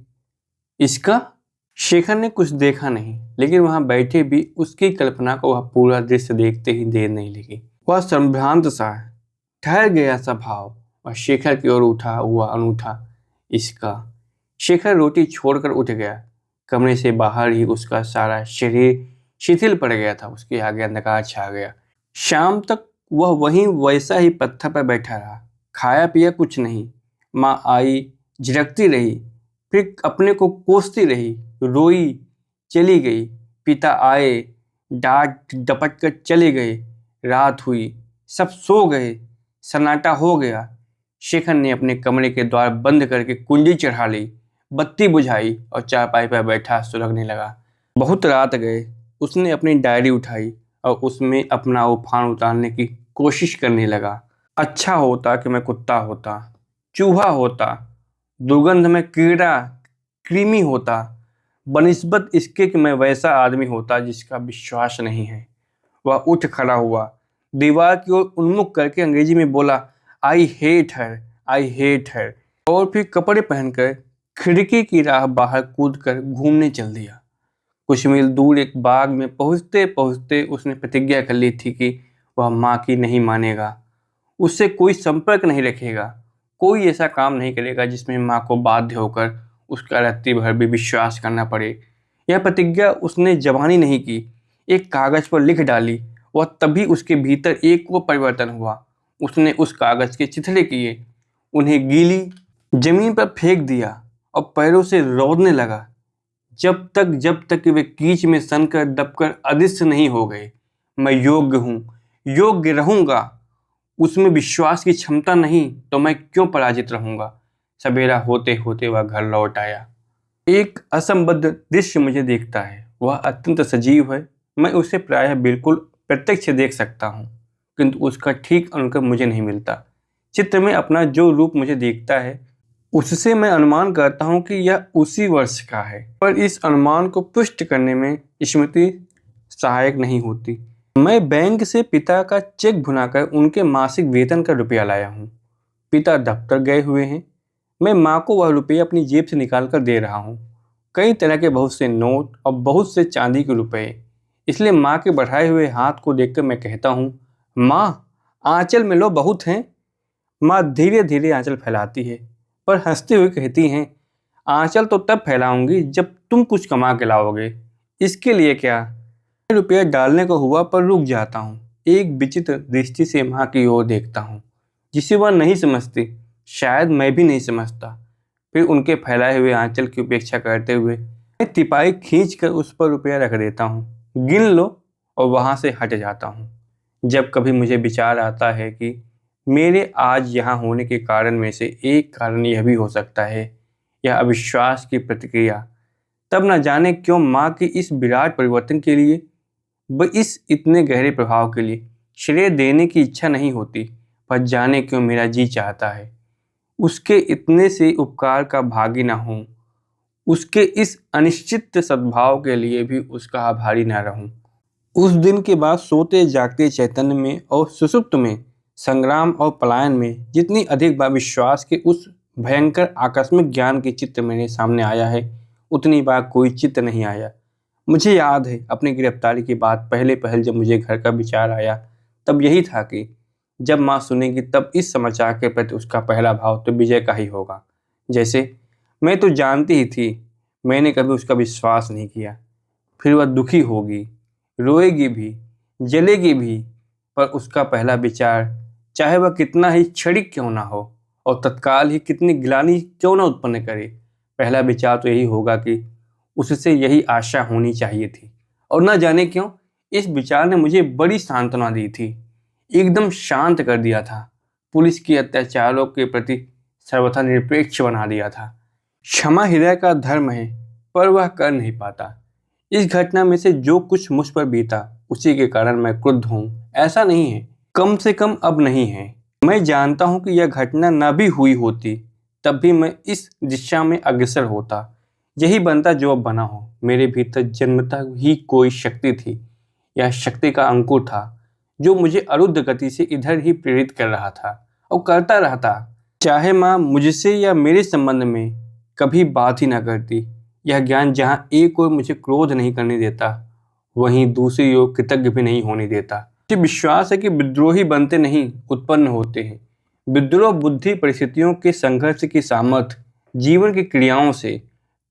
इसका? शेखर ने कुछ देखा नहीं लेकिन वहां बैठे भी उसकी कल्पना को वह पूरा दृश्य देखते ही देर नहीं लगी। वह संभ्रांत सा ठहर गया सा भाव और शेखर की ओर उठा हुआ अनूठा इसका। शेखर रोटी छोड़कर उठ गया। कमरे से बाहर ही उसका सारा शरीर शिथिल पड़ गया था। उसके आगे अंधकार छा गया। शाम तक वह वहीं वैसा ही पत्थर पर बैठा रहा। खाया पिया कुछ नहीं। माँ आई, झिड़कती रही, फिर अपने को कोसती रही, रोई, चली गई। पिता आए, डांट डपट कर चले गए। रात हुई, सब सो गए, सन्नाटा हो गया। शेखर ने अपने कमरे के द्वार बंद करके कुंजी चढ़ा ली, बत्ती बुझाई और चारपाई पर बैठा सुलगने लगा। बहुत रात गए। उसने अपनी डायरी उठाई और उसमें अपना उफान उतारने की कोशिश करने लगा। अच्छा होता कि मैं कुत्ता होता, चूहा होता, दुर्गंध में कीड़ा, कृमि होता, बनिस्बत इसके कि मैं वैसा आदमी होता जिसका विश्वास नहीं है। वह उठ खड़ा हुआ, दीवार की ओर उन्मुख करके अंग्रेजी में बोला, I hate her, I hate her, और फिर कपड़े पहनकर खिड़की की राह बाहर कूदकर घूमने चल दिया। कुछ मील दूर एक बाग में पहुंचते पहुंचते उसने प्रतिज्ञा कर ली थी कि वह माँ की नहीं मानेगा, उससे कोई संपर्क नहीं रखेगा, कोई ऐसा काम नहीं करेगा जिसमें माँ को बाध्य होकर उसका रात्रि भर भी विश्वास करना पड़े। यह प्रतिज्ञा उसने जबानी नहीं की, एक कागज पर लिख डाली। वह तभी उसके भीतर एक वो परिवर्तन हुआ। उसने उस कागज के चिथड़े किए, उन्हें गीली जमीन पर फेंक दिया और पैरों से रौंदने लगा जब तक कि वे कीच में सनकर दबकर अदृश्य नहीं हो गए। मैं योग्य हूँ, योग्य रहूंगा, उसमें विश्वास की क्षमता नहीं तो मैं क्यों पराजित रहूंगा। सवेरा होते होते वह घर लौट आया। एक असंबद्ध दृश्य मुझे देखता है। वह अत्यंत सजीव है। मैं उसे प्रायः बिल्कुल प्रत्यक्ष देख सकता हूँ किंतु उसका ठीक अनुकरण मुझे नहीं मिलता। चित्र में अपना जो रूप मुझे दिखता है उससे मैं अनुमान करता हूँ कि यह उसी वर्ष का है, पर इस अनुमान को पुष्ट करने में स्मृति सहायक नहीं होती। मैं बैंक से पिता का चेक भुनाकर उनके मासिक वेतन का रुपया लाया हूँ। पिता दफ्तर गए हुए हैं। मैं माँ को वह रुपये अपनी जेब से निकाल कर दे रहा हूँ। कई तरह के बहुत से नोट और बहुत से चांदी के रुपए। इसलिए माँ के बढ़ाए हुए हाथ को देखकर मैं कहता हूँ, माँ आंचल में लो बहुत हैं। माँ धीरे धीरे आंचल फैलाती है, पर हंसते हुए कहती हैं, आंचल तो तब फैलाऊंगी जब तुम कुछ कमा के लाओगे। इसके लिए क्या? रुपया डालने को हुआ पर रुक जाता हूँ। एक विचित्र दृष्टि से माँ की ओर देखता हूँ, जिसे वह नहीं समझती। शायद मैं भी नहीं समझता। फिर उनके फैलाए हुए आंचल की उपेक्षा करते हुए मैं तिपाई खींच कर उस पर रुपया रख देता हूँ। गिन लो, और वहाँ से हट जाता हूँ। जब कभी मुझे विचार आता है कि मेरे आज यहाँ होने के कारण में से एक कारण यह भी हो सकता है, यह अविश्वास की प्रतिक्रिया, तब न जाने क्यों माँ की इस विराट परिवर्तन के लिए, इस इतने गहरे प्रभाव के लिए श्रेय देने की इच्छा नहीं होती, पर जाने क्यों मेरा जी चाहता है उसके इतने से उपकार का भागी न हूँ, उसके इस अनिश्चित सद्भाव के लिए भी उसका आभारी न रहूं। उस दिन के बाद सोते जागते चैतन्य में और सुषुप्त में, संग्राम और पलायन में जितनी अधिक बार विश्वास के उस भयंकर आकस्मिक ज्ञान के चित्र मेरे सामने आया है, उतनी बार कोई चित्र नहीं आया। मुझे याद है अपनी गिरफ्तारी के बाद पहले पहल जब मुझे घर का विचार आया, तब यही था कि जब माँ सुनेगी तब इस समाचार के प्रति उसका पहला भाव तो विजय का ही होगा। जैसे मैं तो जानती ही थी, मैंने कभी उसका विश्वास नहीं किया। फिर वह दुखी होगी, रोएगी भी, जलेगी भी, पर उसका पहला विचार, चाहे वह कितना ही क्षणिक क्यों ना हो और तत्काल ही कितनी ग्लानि क्यों ना उत्पन्न करे, पहला विचार तो यही होगा कि उससे यही आशा होनी चाहिए थी। और न जाने क्यों इस विचार ने मुझे बड़ी सांत्वना दी थी, एकदम शांत कर दिया था, पुलिस के अत्याचारों के प्रति सर्वथा निरपेक्ष बना दिया था। क्षमा हृदय का धर्म है, पर वह कर नहीं पाता। इस घटना में से जो कुछ मुझ पर बीता उसी के कारण मैं क्रुद्ध हूँ, ऐसा नहीं है, कम से कम अब नहीं है। मैं जानता हूँ कि यह घटना न भी हुई होती तब भी मैं इस दिशा में अग्रसर होता। यही बनता जो अब बना हो। मेरे भीतर जन्मता ही कोई शक्ति थी। यह शक्ति का अंकुर था जो मुझे अरुद्ध गति से इधर ही प्रेरित कर रहा था और करता रहता, चाहे माँ मुझसे या मेरे संबंध में कभी बात ही ना करती। यह ज्ञान जहाँ एक ओर मुझे क्रोध नहीं करने देता, वहीं दूसरी ओर कृतज्ञ भी नहीं होने देता। मुझे विश्वास है कि विद्रोही बनते नहीं, उत्पन्न होते हैं। विद्रोह बुद्धि परिस्थितियों के संघर्ष की सामर्थ्य, जीवन की क्रियाओं से,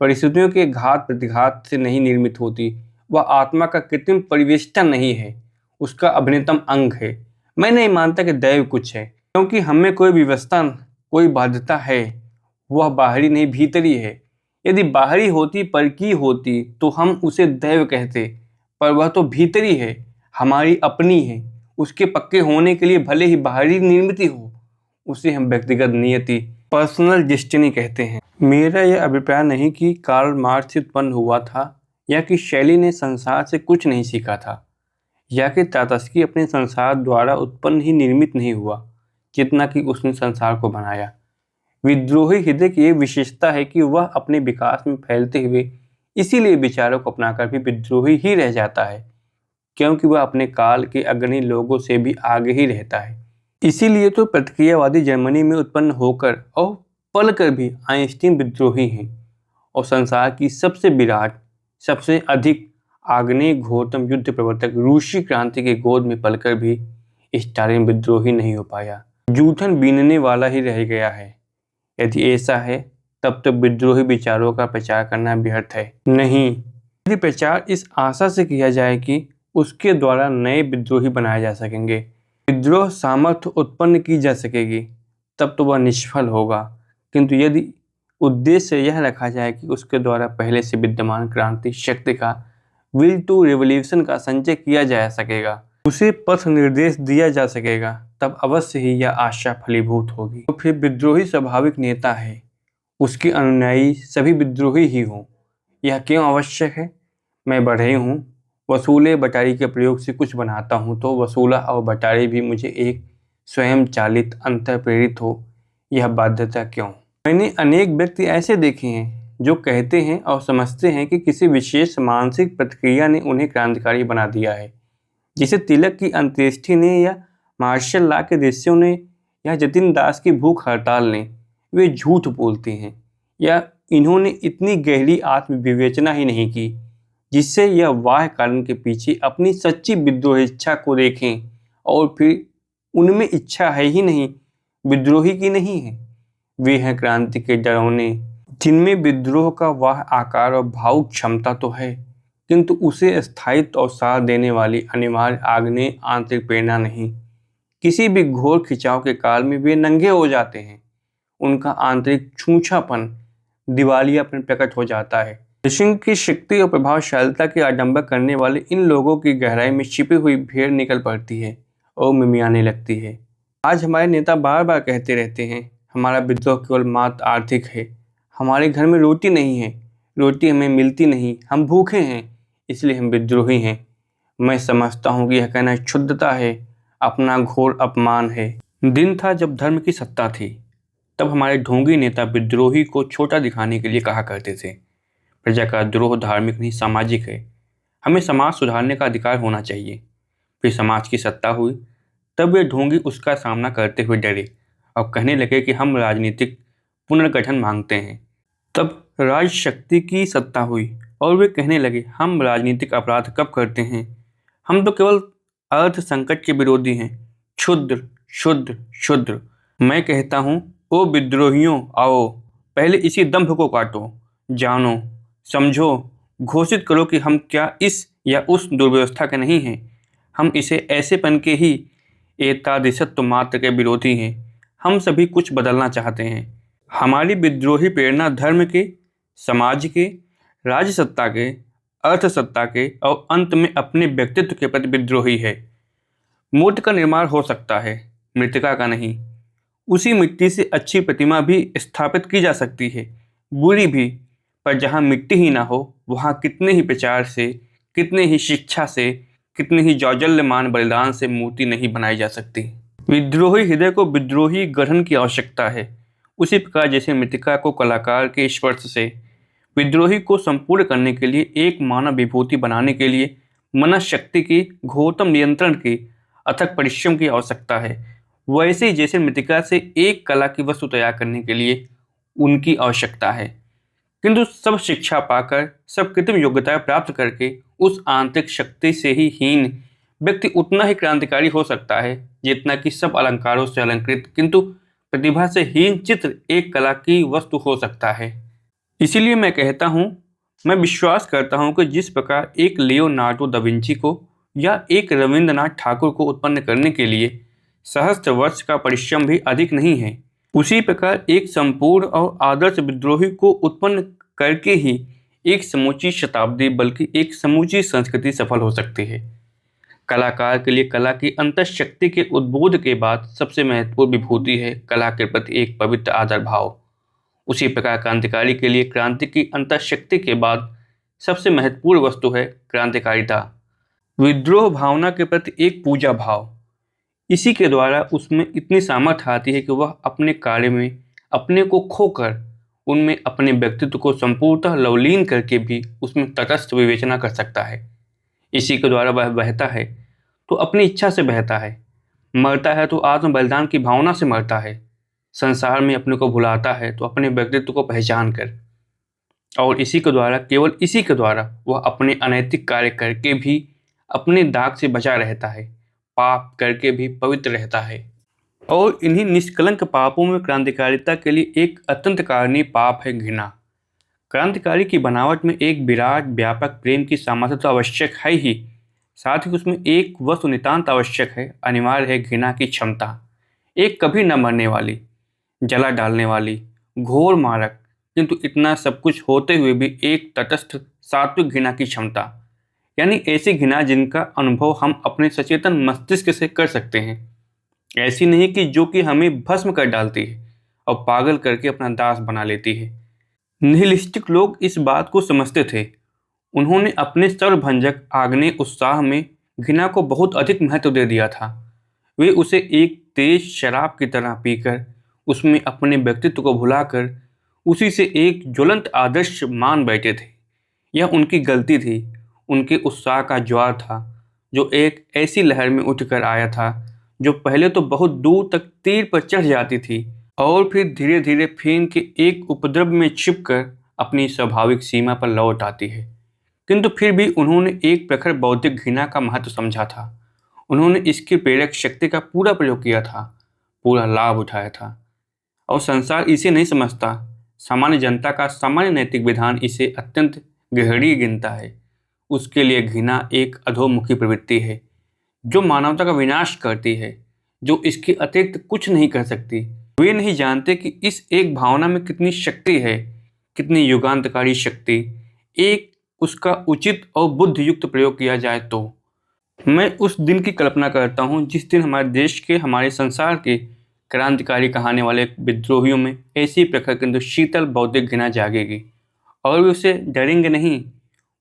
परिस्थितियों के घात प्रतिघात से नहीं निर्मित होती। वह आत्मा का कृत्रिम परिवेष्टन नहीं है, उसका अभिन्नतम अंग है। मैं नहीं मानता कि दैव कुछ है, क्योंकि हमें कोई व्यवस्था, कोई बाध्यता है। वह बाहरी नहीं भीतरी है। यदि बाहरी होती, परकी होती, तो हम उसे दैव कहते, पर वह तो भीतरी है, हमारी अपनी है। उसके पक्के होने के लिए भले ही बाहरी निर्मित हो, उसे हम व्यक्तिगत नियति, पर्सनल डेस्टिनी कहते हैं। मेरा यह अभिप्राय नहीं कि कार्ल मार्क्स से उत्पन्न हुआ था, या कि शैली ने संसार से कुछ नहीं सीखा था, या कि तातस्की अपने संसार द्वारा उत्पन्न ही निर्मित नहीं हुआ, जितना कि उसने संसार को बनाया। विद्रोही हृदय की यह विशेषता है कि वह अपने विकास में फैलते हुए इसीलिए विचारों को अपनाकर भी विद्रोही ही रह जाता है, क्योंकि वह अपने काल के अग्रणी लोगों से भी आगे ही रहता है। इसीलिए तो प्रतिक्रियावादी जर्मनी में उत्पन्न होकर और पलकर भी आइंस्टीन विद्रोही हैं, और संसार की सबसे विराट, सबसे अधिक आग्नेय घोरतम युद्ध प्रवर्तक रूसी क्रांति के गोद में पलकर भी स्टालिन विद्रोही नहीं हो पाया, जूठन बीनने वाला ही रह गया है। यदि ऐसा है तब तो विद्रोही विचारों का प्रचार करना व्यर्थ है। नहीं, यदि प्रचार इस आशा से किया जाए कि उसके द्वारा नए विद्रोही बनाए जा सकेंगे, विद्रोह सामर्थ्य उत्पन्न की जा सकेगी, तब तो वह निष्फल होगा। किंतु यदि उद्देश्य यह रखा जाए कि उसके द्वारा पहले से विद्यमान क्रांति शक्ति का, विल टू रिवोल्यूशन का संचय किया जा सकेगा, उसे पथ निर्देश दिया जा सकेगा, तब अवश्य ही यह आशा फलीभूत होगी। तो फिर विद्रोही स्वाभाविक नेता है, उसके अनुयायी सभी विद्रोही ही हों। यह क्यों आवश्यक है? मैं बढ़ई हूँ, वसूले बटारी के प्रयोग से कुछ बनाता हूँ, तो वसूला और बटारी भी मुझे एक स्वयं चालित अंतर प्रेरित हो, यह बाध्यता क्यों? मैंने अनेक व्यक्ति ऐसे देखे हैं जो कहते हैं और समझते हैं कि किसी विशेष मानसिक प्रतिक्रिया ने उन्हें क्रांतिकारी बना दिया है, जिसे तिलक की अंत्येष्टि ने या मार्शल लॉ के दृश्यों ने या जतिन दास की भूख हड़ताल ने, वे झूठ बोलते हैं या इन्होंने इतनी गहरी आत्मविवेचना ही नहीं की जिससे यह वाह कारण के पीछे अपनी सच्ची विद्रोह इच्छा को देखें और फिर उनमें इच्छा है ही नहीं, विद्रोही की नहीं है। वे हैं क्रांति के डरौने, जिनमें विद्रोह का वह आकार और भावुक क्षमता तो है, किंतु उसे स्थायित्व और साथ देने वाली अनिवार्य आग्नेय आंतरिक प्रेरणा नहीं। किसी भी घोर खिंचाव के काल में वे नंगे हो जाते हैं, उनका आंतरिक छूछापन दिवालियापन प्रकट हो जाता है। ऋषि की शक्ति और प्रभावशालिता के आडंबर करने वाले इन लोगों की गहराई में छिपी हुई भेड़ निकल पड़ती है और मिमियाने लगती है। आज हमारे नेता बार बार कहते रहते हैं, हमारा विद्रोह केवल मात्र आर्थिक है, हमारे घर में रोटी नहीं है, रोटी हमें मिलती नहीं, हम भूखे हैं इसलिए हम विद्रोही हैं। मैं समझता हूँ कि यह कहना क्षुद्रता है, अपना घोर अपमान है। दिन था जब धर्म की सत्ता थी, तब हमारे ढोंगी नेता विद्रोही को छोटा दिखाने के लिए कहा करते थे, प्रजा का द्रोह धार्मिक नहीं सामाजिक है, हमें समाज सुधारने का अधिकार होना चाहिए। फिर समाज की सत्ता हुई, तब वे ढोंगी उसका सामना करते हुए डरे और कहने लगे कि हम राजनीतिक पुनर्गठन मांगते हैं। तब राजशक्ति की सत्ता हुई और वे कहने लगे, हम राजनीतिक अपराध कब करते हैं, हम तो केवल अर्थ संकट के विरोधी हैं, क्षुद्र क्षुद्र क्षुद्र। मैं कहता हूँ, ओ विद्रोहियों, आओ पहले इसी दंभ को काटो, जानो समझो, घोषित करो कि हम क्या इस या उस दुर्व्यवस्था के नहीं हैं, हम इसे ऐसेपन के ही एतादृशत्व मात्र के विरोधी हैं, हम सभी कुछ बदलना चाहते हैं। हमारी विद्रोही प्रेरणा धर्म के, समाज के, राजसत्ता के, अर्थसत्ता के और अंत में अपने व्यक्तित्व के प्रति विद्रोही है। मूर्ति का निर्माण हो सकता है, मृतिका का नहीं। उसी मिट्टी से अच्छी प्रतिमा भी स्थापित की जा सकती है, बुरी भी, पर जहाँ मिट्टी ही ना हो वहाँ कितने ही प्रचार से, कितने ही शिक्षा से, कितने ही जौजल्यमान बलिदान से मूर्ति नहीं बनाई जा सकती। विद्रोही हृदय को विद्रोही गढ़न की आवश्यकता है, उसी प्रकार जैसे मृतिका को कलाकार के स्पर्श से। विद्रोही को संपूर्ण करने के लिए, एक मानव विभूति बनाने के लिए मनःशक्ति की घोरतम नियंत्रण की, अथक परिश्रम की आवश्यकता है। वैसे ही जैसे मृतिका से एक कला की वस्तु तैयार करने के लिए उनकी आवश्यकता है, किंतु सब शिक्षा पाकर, सब कृत्रिम योग्यताएं प्राप्त करके उस आंतरिक शक्ति से ही हीन व्यक्ति उतना ही क्रांतिकारी हो सकता है जितना कि सब अलंकारों से अलंकृत किंतु प्रतिभा से हीन चित्र एक कला की वस्तु हो सकता है। इसीलिए मैं कहता हूँ, मैं विश्वास करता हूँ कि जिस प्रकार एक लियोनार्डो दा विंची को या एक रविंद्रनाथ ठाकुर को उत्पन्न करने के लिए सहस्त्र वर्ष का परिश्रम भी अधिक नहीं है, उसी प्रकार एक संपूर्ण और आदर्श विद्रोही को उत्पन्न करके ही एक समूची शताब्दी बल्कि एक समूची संस्कृति सफल हो सकती है। कलाकार के लिए कला की अंतःशक्ति के उद्बोध के बाद सबसे महत्वपूर्ण विभूति है कला के प्रति एक पवित्र आदर भाव। उसी प्रकार क्रांतिकारी के लिए क्रांति की अंतःशक्ति के बाद सबसे महत्वपूर्ण वस्तु है क्रांतिकारिता, विद्रोह भावना के प्रति एक पूजा भाव। इसी के द्वारा उसमें इतनी सामर्थ्य आती है कि वह अपने कार्य में अपने को खोकर उनमें अपने व्यक्तित्व को संपूर्णतः लवलीन करके भी उसमें तटस्थ विवेचना कर सकता है। इसी के द्वारा वह बहता है तो अपनी इच्छा से बहता है, मरता है तो आत्म बलिदान की भावना से मरता है, संसार में अपने को भुलाता है तो अपने व्यक्तित्व को पहचान कर, और इसी के द्वारा, केवल इसी के द्वारा वह अपने अनैतिक कार्य करके भी अपने दाग से बचा रहता है, पाप करके भी पवित्र रहता है। और इन्हीं निष्कलंक पापों में क्रांतिकारिता के लिए एक अत्यंत कारणीय पाप है घृणा। क्रांतिकारी की बनावट में एक विराट व्यापक प्रेम की सामर्थ्य तो आवश्यक है ही, साथ ही उसमें एक वस्तु नितांत आवश्यक है, अनिवार्य है घृणा की क्षमता। एक कभी न मरने वाली, जला डालने वाली, घोर मारक, किंतु इतना सब कुछ होते हुए भी एक तटस्थ सात्विक घृणा की क्षमता, यानी ऐसी घृणा जिनका अनुभव हम अपने सचेतन मस्तिष्क से कर सकते हैं, ऐसी नहीं कि जो कि हमें भस्म कर डालती है और पागल करके अपना दास बना लेती है। निहिलिस्टिक लोग इस बात को समझते थे, उन्होंने अपने सर्वभंजक आग्नेय उत्साह में घृणा को बहुत अधिक महत्व दे दिया था। वे उसे एक तेज शराब की तरह पीकर उसमें अपने व्यक्तित्व को भुलाकर उसी से एक ज्वलंत आदर्श मान बैठे थे। यह उनकी गलती थी, उनके उत्साह का ज्वार था, जो एक ऐसी लहर में उठकर आया था, जो पहले तो बहुत दूर तक तीर पर चढ़ जाती थी और फिर धीरे-धीरे फेन के एक उपद्रव में छिपकर अपनी स्वाभाविक सीमा पर लौट आती है। किंतु फिर भी उन्होंने एक प्रखर बौद्धिक घृणा का महत्व समझा था। उन्होंने इसकी प्रेरक शक्ति का पूरा प्रयोग किया था, पूरा लाभ उठाया था। और संसार इसे नहीं समझता। सामान्य जनता का सामान्य नैतिक विधान इसे अत्यंत गहरी गिनता है। उसके लिए घृणा एक अधोमुखी प्रवृत्ति है, जो मानवता का विनाश करती है, जो इसके अतिरिक्त कुछ नहीं कर सकती। वे नहीं जानते कि इस एक भावना में कितनी शक्ति है, कितनी युगांतकारी शक्ति, एक उसका उचित और बुद्धियुक्त प्रयोग किया जाए तो। मैं उस दिन की कल्पना करता हूँ जिस दिन हमारे देश के, हमारे संसार के क्रांतिकारी कहाने वाले विद्रोहियों में ऐसी प्रखर किंतु शीतल बौद्धिक घृणा जागेगी और वे उसे डरेंगे नहीं,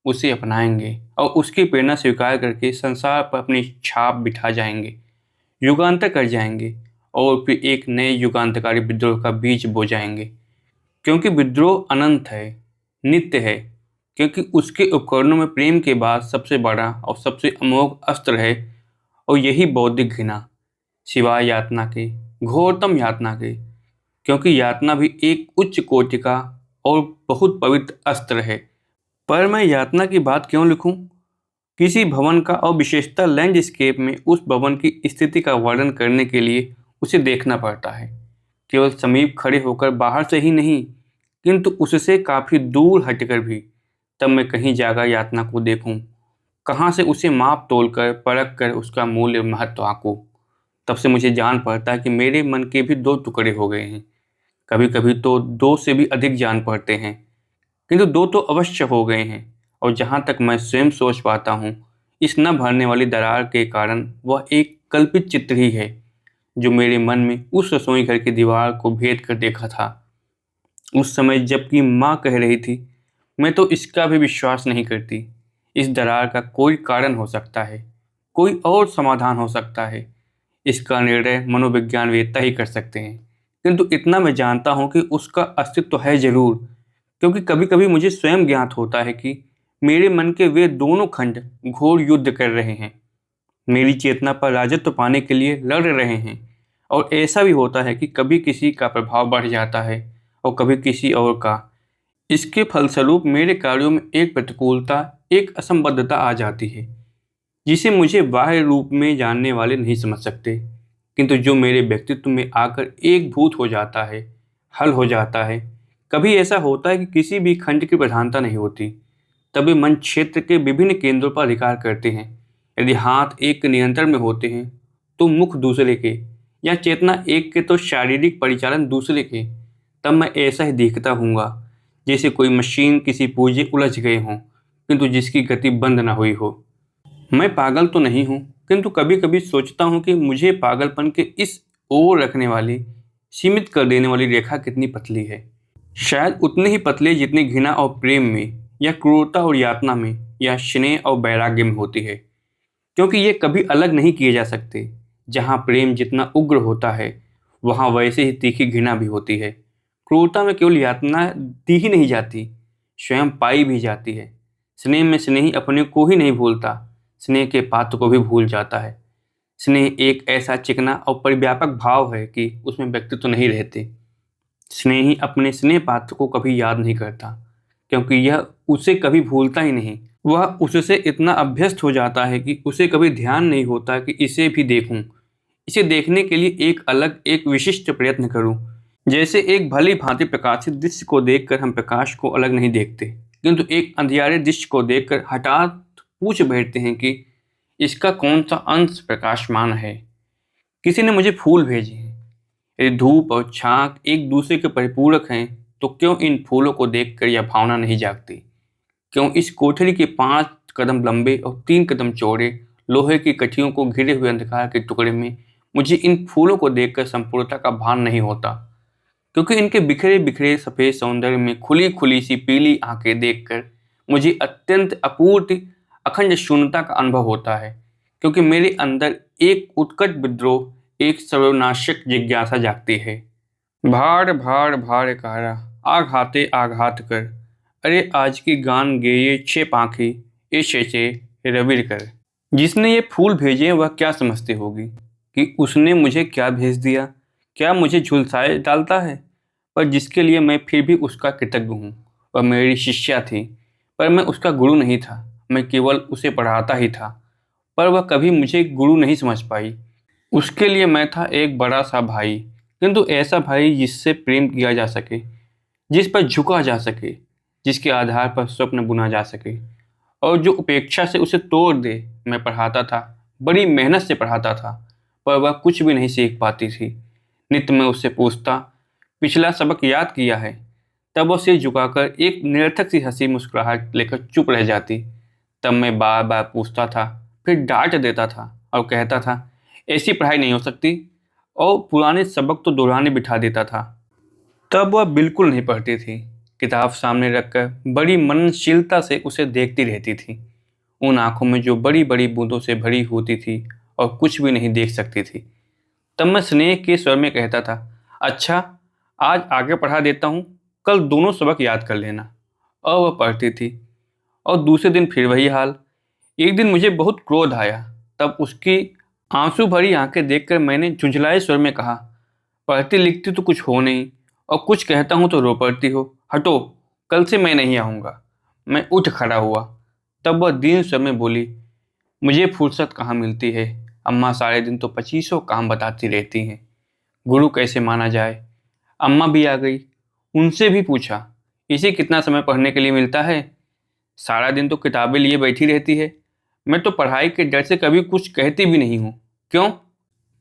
उसे अपनाएंगे और उसकी प्रेरणा स्वीकार करके संसार पर अपनी छाप बिठा जाएंगे, युगांतर कर जाएंगे और फिर एक नए युगांतकारी विद्रोह का बीज बो जाएंगे। क्योंकि विद्रोह अनंत है, नित्य है, क्योंकि उसके उपकरणों में प्रेम के बाद सबसे बड़ा और सबसे अमोघ अस्त्र है, और यही बौद्धिक घृणा, सिवाय यातना के, घोरतम यातना के, क्योंकि यातना भी एक उच्च कोटि का और बहुत पवित्र अस्त्र है। पर मैं यातना की बात क्यों लिखूं? किसी भवन का और विशेषतः लैंडस्केप में उस भवन की स्थिति का वर्णन करने के लिए उसे देखना पड़ता है, केवल समीप खड़े होकर बाहर से ही नहीं, किंतु उससे काफ़ी दूर हटकर भी। तब मैं कहीं जाकर यातना को देखूं, कहाँ से उसे माप तोल कर परख कर उसका मूल्य महत्व आंकूं। तब से मुझे जान पड़ता है कि मेरे मन के भी दो टुकड़े हो गए हैं। कभी कभी तो दो से भी अधिक जान पड़ते हैं, किंतु दो तो अवश्य हो गए हैं। और जहाँ तक मैं स्वयं सोच पाता हूँ, इस न भरने वाली दरार के कारण वह एक कल्पित चित्र ही है, जो मेरे मन में उस रसोई घर की दीवार को भेद कर देखा था उस समय, जबकि माँ कह रही थी, मैं तो इसका भी विश्वास नहीं करती। इस दरार का कोई कारण हो सकता है, कोई और समाधान हो सकता है, इसका निर्णय मनोविज्ञानवेत्ता ही कर सकते हैं। किंतु इतना मैं जानता हूँ कि उसका अस्तित्व है जरूर, क्योंकि कभी कभी मुझे स्वयं ज्ञात होता है कि मेरे मन के वे दोनों खंड घोर युद्ध कर रहे हैं, मेरी चेतना पर राजत्व पाने के लिए लड़ रहे हैं। और ऐसा भी होता है कि कभी किसी का प्रभाव बढ़ जाता है और कभी किसी और का। इसके फलस्वरूप मेरे कार्यों में एक प्रतिकूलता, एक असंबद्धता आ जाती है, जिसे मुझे बाह्य रूप में जानने वाले नहीं समझ सकते, किंतु जो मेरे व्यक्तित्व में आकर एक भूत हो जाता है, हल हो जाता है। कभी ऐसा होता है कि किसी भी खंड की प्रधानता नहीं होती, तभी मन क्षेत्र के विभिन्न केंद्रों पर अधिकार करते हैं। यदि हाथ एक के नियंत्रण में होते हैं तो मुख दूसरे के, या चेतना एक के तो शारीरिक परिचालन दूसरे के। तब मैं ऐसा ही दिखता हूँगा, जैसे कोई मशीन किसी पुर्जे उलझ गए हों, किंतु जिसकी गति बंद न हुई हो। मैं पागल तो नहीं हूँ, किंतु कभी कभी सोचता हूँ कि मुझे पागलपन के इस ओर रखने वाली, सीमित कर देने वाली रेखा कितनी पतली है। शायद उतने ही पतले जितनी घृणा और प्रेम में, या क्रूरता और यातना में, या स्नेह और वैराग्य में होती है, क्योंकि ये कभी अलग नहीं किए जा सकते। जहाँ प्रेम जितना उग्र होता है, वहाँ वैसे ही तीखी घृणा भी होती है। क्रूरता में केवल यातना दी ही नहीं जाती, स्वयं पाई भी जाती है। स्नेह में स्नेही अपने को ही नहीं भूलता, स्नेह के पात्र को भी भूल जाता है। स्नेह एक ऐसा चिकना और परिव्यापक भाव है कि उसमें व्यक्तित्व नहीं रहते। स्नेही अपने स्नेह पात्र को कभी याद नहीं करता, क्योंकि यह उसे कभी भूलता ही नहीं। वह उससे इतना अभ्यस्त हो जाता है कि उसे कभी ध्यान नहीं होता कि इसे भी देखूं, इसे देखने के लिए एक अलग, एक विशिष्ट प्रयत्न करूं। जैसे एक भली भांति प्रकाशित दृश्य को देखकर हम प्रकाश को अलग नहीं देखते, किंतु एक अंधियारे दृश्य को देखकर हठात पूछ बैठते हैं कि इसका कौन सा अंश प्रकाशमान है। किसी ने मुझे फूल भेजे हैं। यदि धूप और छांव एक दूसरे के परिपूरक हैं, तो क्यों इन फूलों को देखकर यह भावना नहीं जागती? क्यों इस कोठरी के 5 कदम लंबे और 3 कदम चौड़े लोहे की कठियों को घिरे हुए अंधकार के टुकड़े में मुझे इन फूलों को देखकर संपूर्णता का भान नहीं होता? क्योंकि इनके बिखरे बिखरे सफेद सौंदर्य में खुली खुली सी पीली आंखें देखकर मुझे अत्यंत अपूर्ति, अखंड शून्यता का अनुभव होता है। क्योंकि मेरे अंदर एक उत्कट विद्रोह, एक सर्वनाशक जिज्ञासा जागती है। भार भार भार कारा, आघाते आघात कर, अरे आज की गान गेये छे पाखी, ए शेषे रविर कर। जिसने ये फूल भेजे वह क्या समझती होगी कि उसने मुझे क्या भेज दिया, क्या मुझे झुलसाए डालता है। पर जिसके लिए मैं फिर भी उसका कृतज्ञ हूँ। वह मेरी शिष्या थी, पर मैं उसका गुरु नहीं था। मैं केवल उसे पढ़ाता ही था, पर वह कभी मुझे गुरु नहीं समझ पाई। उसके लिए मैं था एक बड़ा सा भाई, किंतु ऐसा भाई जिससे प्रेम किया जा सके, जिस पर झुका जा सके, जिसके आधार पर स्वप्न बुना जा सके और जो उपेक्षा से उसे तोड़ दे। मैं पढ़ाता था, बड़ी मेहनत से पढ़ाता था, पर वह कुछ भी नहीं सीख पाती थी। नित्य मैं उससे पूछता, पिछला सबक याद किया है? तब वो सिर झुकाकर एक निरर्थक सी हंसी मुस्कुराहट लेकर चुप रह जाती। तब मैं बार बार पूछता था, फिर डांट देता था और कहता था ऐसी पढ़ाई नहीं हो सकती, और पुराने सबक तो दोहराने बिठा देता था। तब वह बिल्कुल नहीं पढ़ती थी। किताब सामने रखकर बड़ी मननशीलता से उसे देखती रहती थी, उन आंखों में जो बड़ी बड़ी बूंदों से भरी होती थी और कुछ भी नहीं देख सकती थी। तब मैं स्नेह के स्वर में कहता था, अच्छा आज आगे पढ़ा देता हूँ, कल दोनों सबक याद कर लेना। और वह पढ़ती थी और दूसरे दिन फिर वही हाल। एक दिन मुझे बहुत क्रोध आया। तब उसकी आंसू भरी आंखें देखकर मैंने झुंझलाए स्वर में कहा, पढ़ती लिखती तो कुछ हो नहीं, और कुछ कहता हूँ तो रो पड़ती हो। हटो, कल से मैं नहीं आऊँगा। मैं उठ खड़ा हुआ। तब वह दीन स्वर में बोली, मुझे फुर्सत कहाँ मिलती है, अम्मा सारे दिन तो पच्चीसों काम बताती रहती हैं। गुरु कैसे माना जाए। अम्मा भी आ गई, उनसे भी पूछा, इसे कितना समय पढ़ने के लिए मिलता है? सारा दिन तो किताबें लिए बैठी रहती है। मैं तो पढ़ाई के डर से कभी कुछ कहती भी नहीं हूँ। क्यों,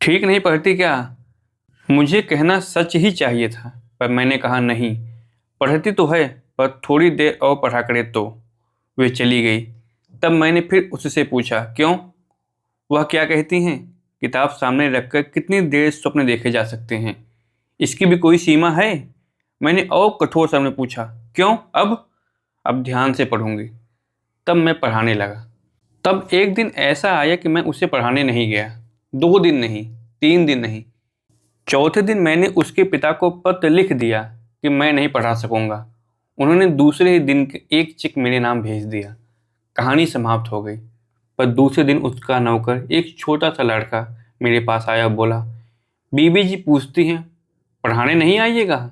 ठीक नहीं पढ़ती क्या? मुझे कहना सच ही चाहिए था, पर मैंने कहा नहीं, पढ़ती तो है, पर थोड़ी देर और पढ़ा करे तो। वे चली गई। तब मैंने फिर उससे पूछा, क्यों? वह क्या कहती हैं, किताब सामने रखकर कितनी देर स्वप्न देखे जा सकते हैं, इसकी भी कोई सीमा है? मैंने और कठोर स्वर में पूछा, क्यों? अब ध्यान से पढ़ूंगी। तब मैं पढ़ाने लगा। तब एक दिन ऐसा आया कि मैं उसे पढ़ाने नहीं गया। 2 दिन नहीं, 3 दिन नहीं, चौथे दिन मैंने उसके पिता को पत्र लिख दिया कि मैं नहीं पढ़ा सकूंगा। उन्होंने दूसरे ही दिन एक चेक मेरे नाम भेज दिया। कहानी समाप्त हो गई। पर दूसरे दिन उसका नौकर, एक छोटा सा लड़का, मेरे पास आया और बोला, बीबी जी पूछती हैं पढ़ाने नहीं आइएगा?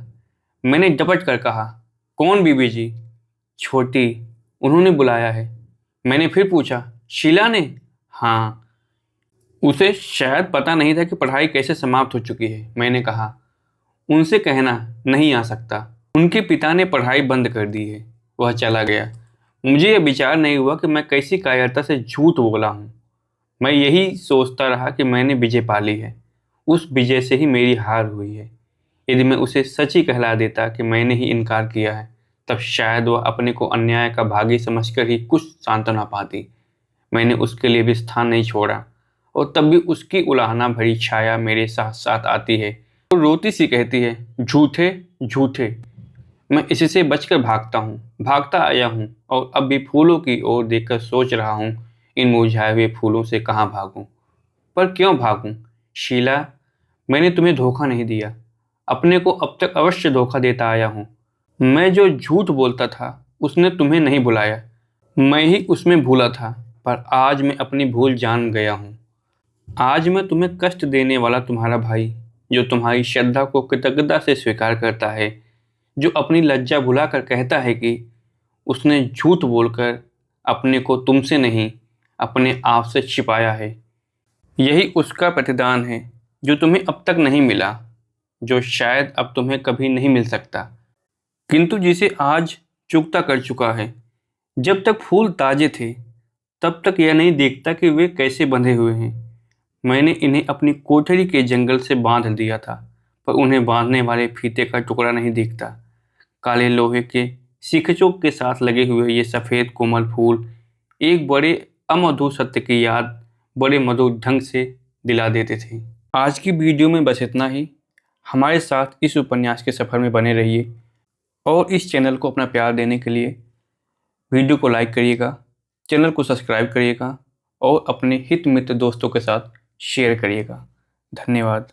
मैंने डपट कर कहा, कौन बीबी जी? छोटी, उन्होंने बुलाया है। मैंने फिर पूछा, शीला ने? हाँ। उसे शायद पता नहीं था कि पढ़ाई कैसे समाप्त हो चुकी है। मैंने कहा, उनसे कहना नहीं आ सकता, उनके पिता ने पढ़ाई बंद कर दी है। वह चला गया। मुझे यह विचार नहीं हुआ कि मैं कैसी कायरता से झूठ बोला हूँ। मैं यही सोचता रहा कि मैंने विजय पा ली है। उस विजय से ही मेरी हार हुई है। यदि मैं उसे सच ही कहला देता कि मैंने ही इनकार किया है, तब शायद वह अपने को अन्याय का भागी समझकर ही कुछ सांत्वना पाती। मैंने उसके लिए भी स्थान नहीं छोड़ा, और तब भी उसकी उलाहना भरी छाया मेरे साथ साथ आती है। वो रोती सी कहती है, झूठे झूठे। मैं इससे बचकर भागता आया हूँ, और अब भी फूलों की ओर देखकर सोच रहा हूँ, इन मुरझाए हुए फूलों से कहाँ भागूं। पर क्यों भागूं? शीला, मैंने तुम्हें धोखा नहीं दिया, अपने को अब तक अवश्य धोखा देता आया हूँ। मैं जो झूठ बोलता था उसने तुम्हें नहीं भुलाया, मैं ही उसमें भूला था। पर आज मैं अपनी भूल जान गया हूँ। आज मैं तुम्हें कष्ट देने वाला तुम्हारा भाई, जो तुम्हारी श्रद्धा को कृतज्ञता से स्वीकार करता है, जो अपनी लज्जा भुलाकर कहता है कि उसने झूठ बोलकर अपने को तुमसे नहीं, अपने आप से छिपाया है। यही उसका प्रतिदान है जो तुम्हें अब तक नहीं मिला, जो शायद अब तुम्हें कभी नहीं मिल सकता, किंतु जिसे आज चुकता कर चुका है। जब तक फूल ताजे थे, तब तक यह नहीं देखता कि वे कैसे बंधे हुए हैं। मैंने इन्हें अपनी कोठरी के जंगल से बांध दिया था, पर उन्हें बांधने वाले फीते का टुकड़ा नहीं दिखता। काले लोहे के सीखचों के साथ लगे हुए ये सफ़ेद कोमल फूल एक बड़े अमधुर सत्य की याद बड़े मधुर ढंग से दिला देते थे। आज की वीडियो में बस इतना ही। हमारे साथ इस उपन्यास के सफ़र में बने रहिए, और इस चैनल को अपना प्यार देने के लिए वीडियो को लाइक करिएगा, चैनल को सब्सक्राइब करिएगा, और अपने हित मित्र दोस्तों के साथ शेयर करिएगा। धन्यवाद।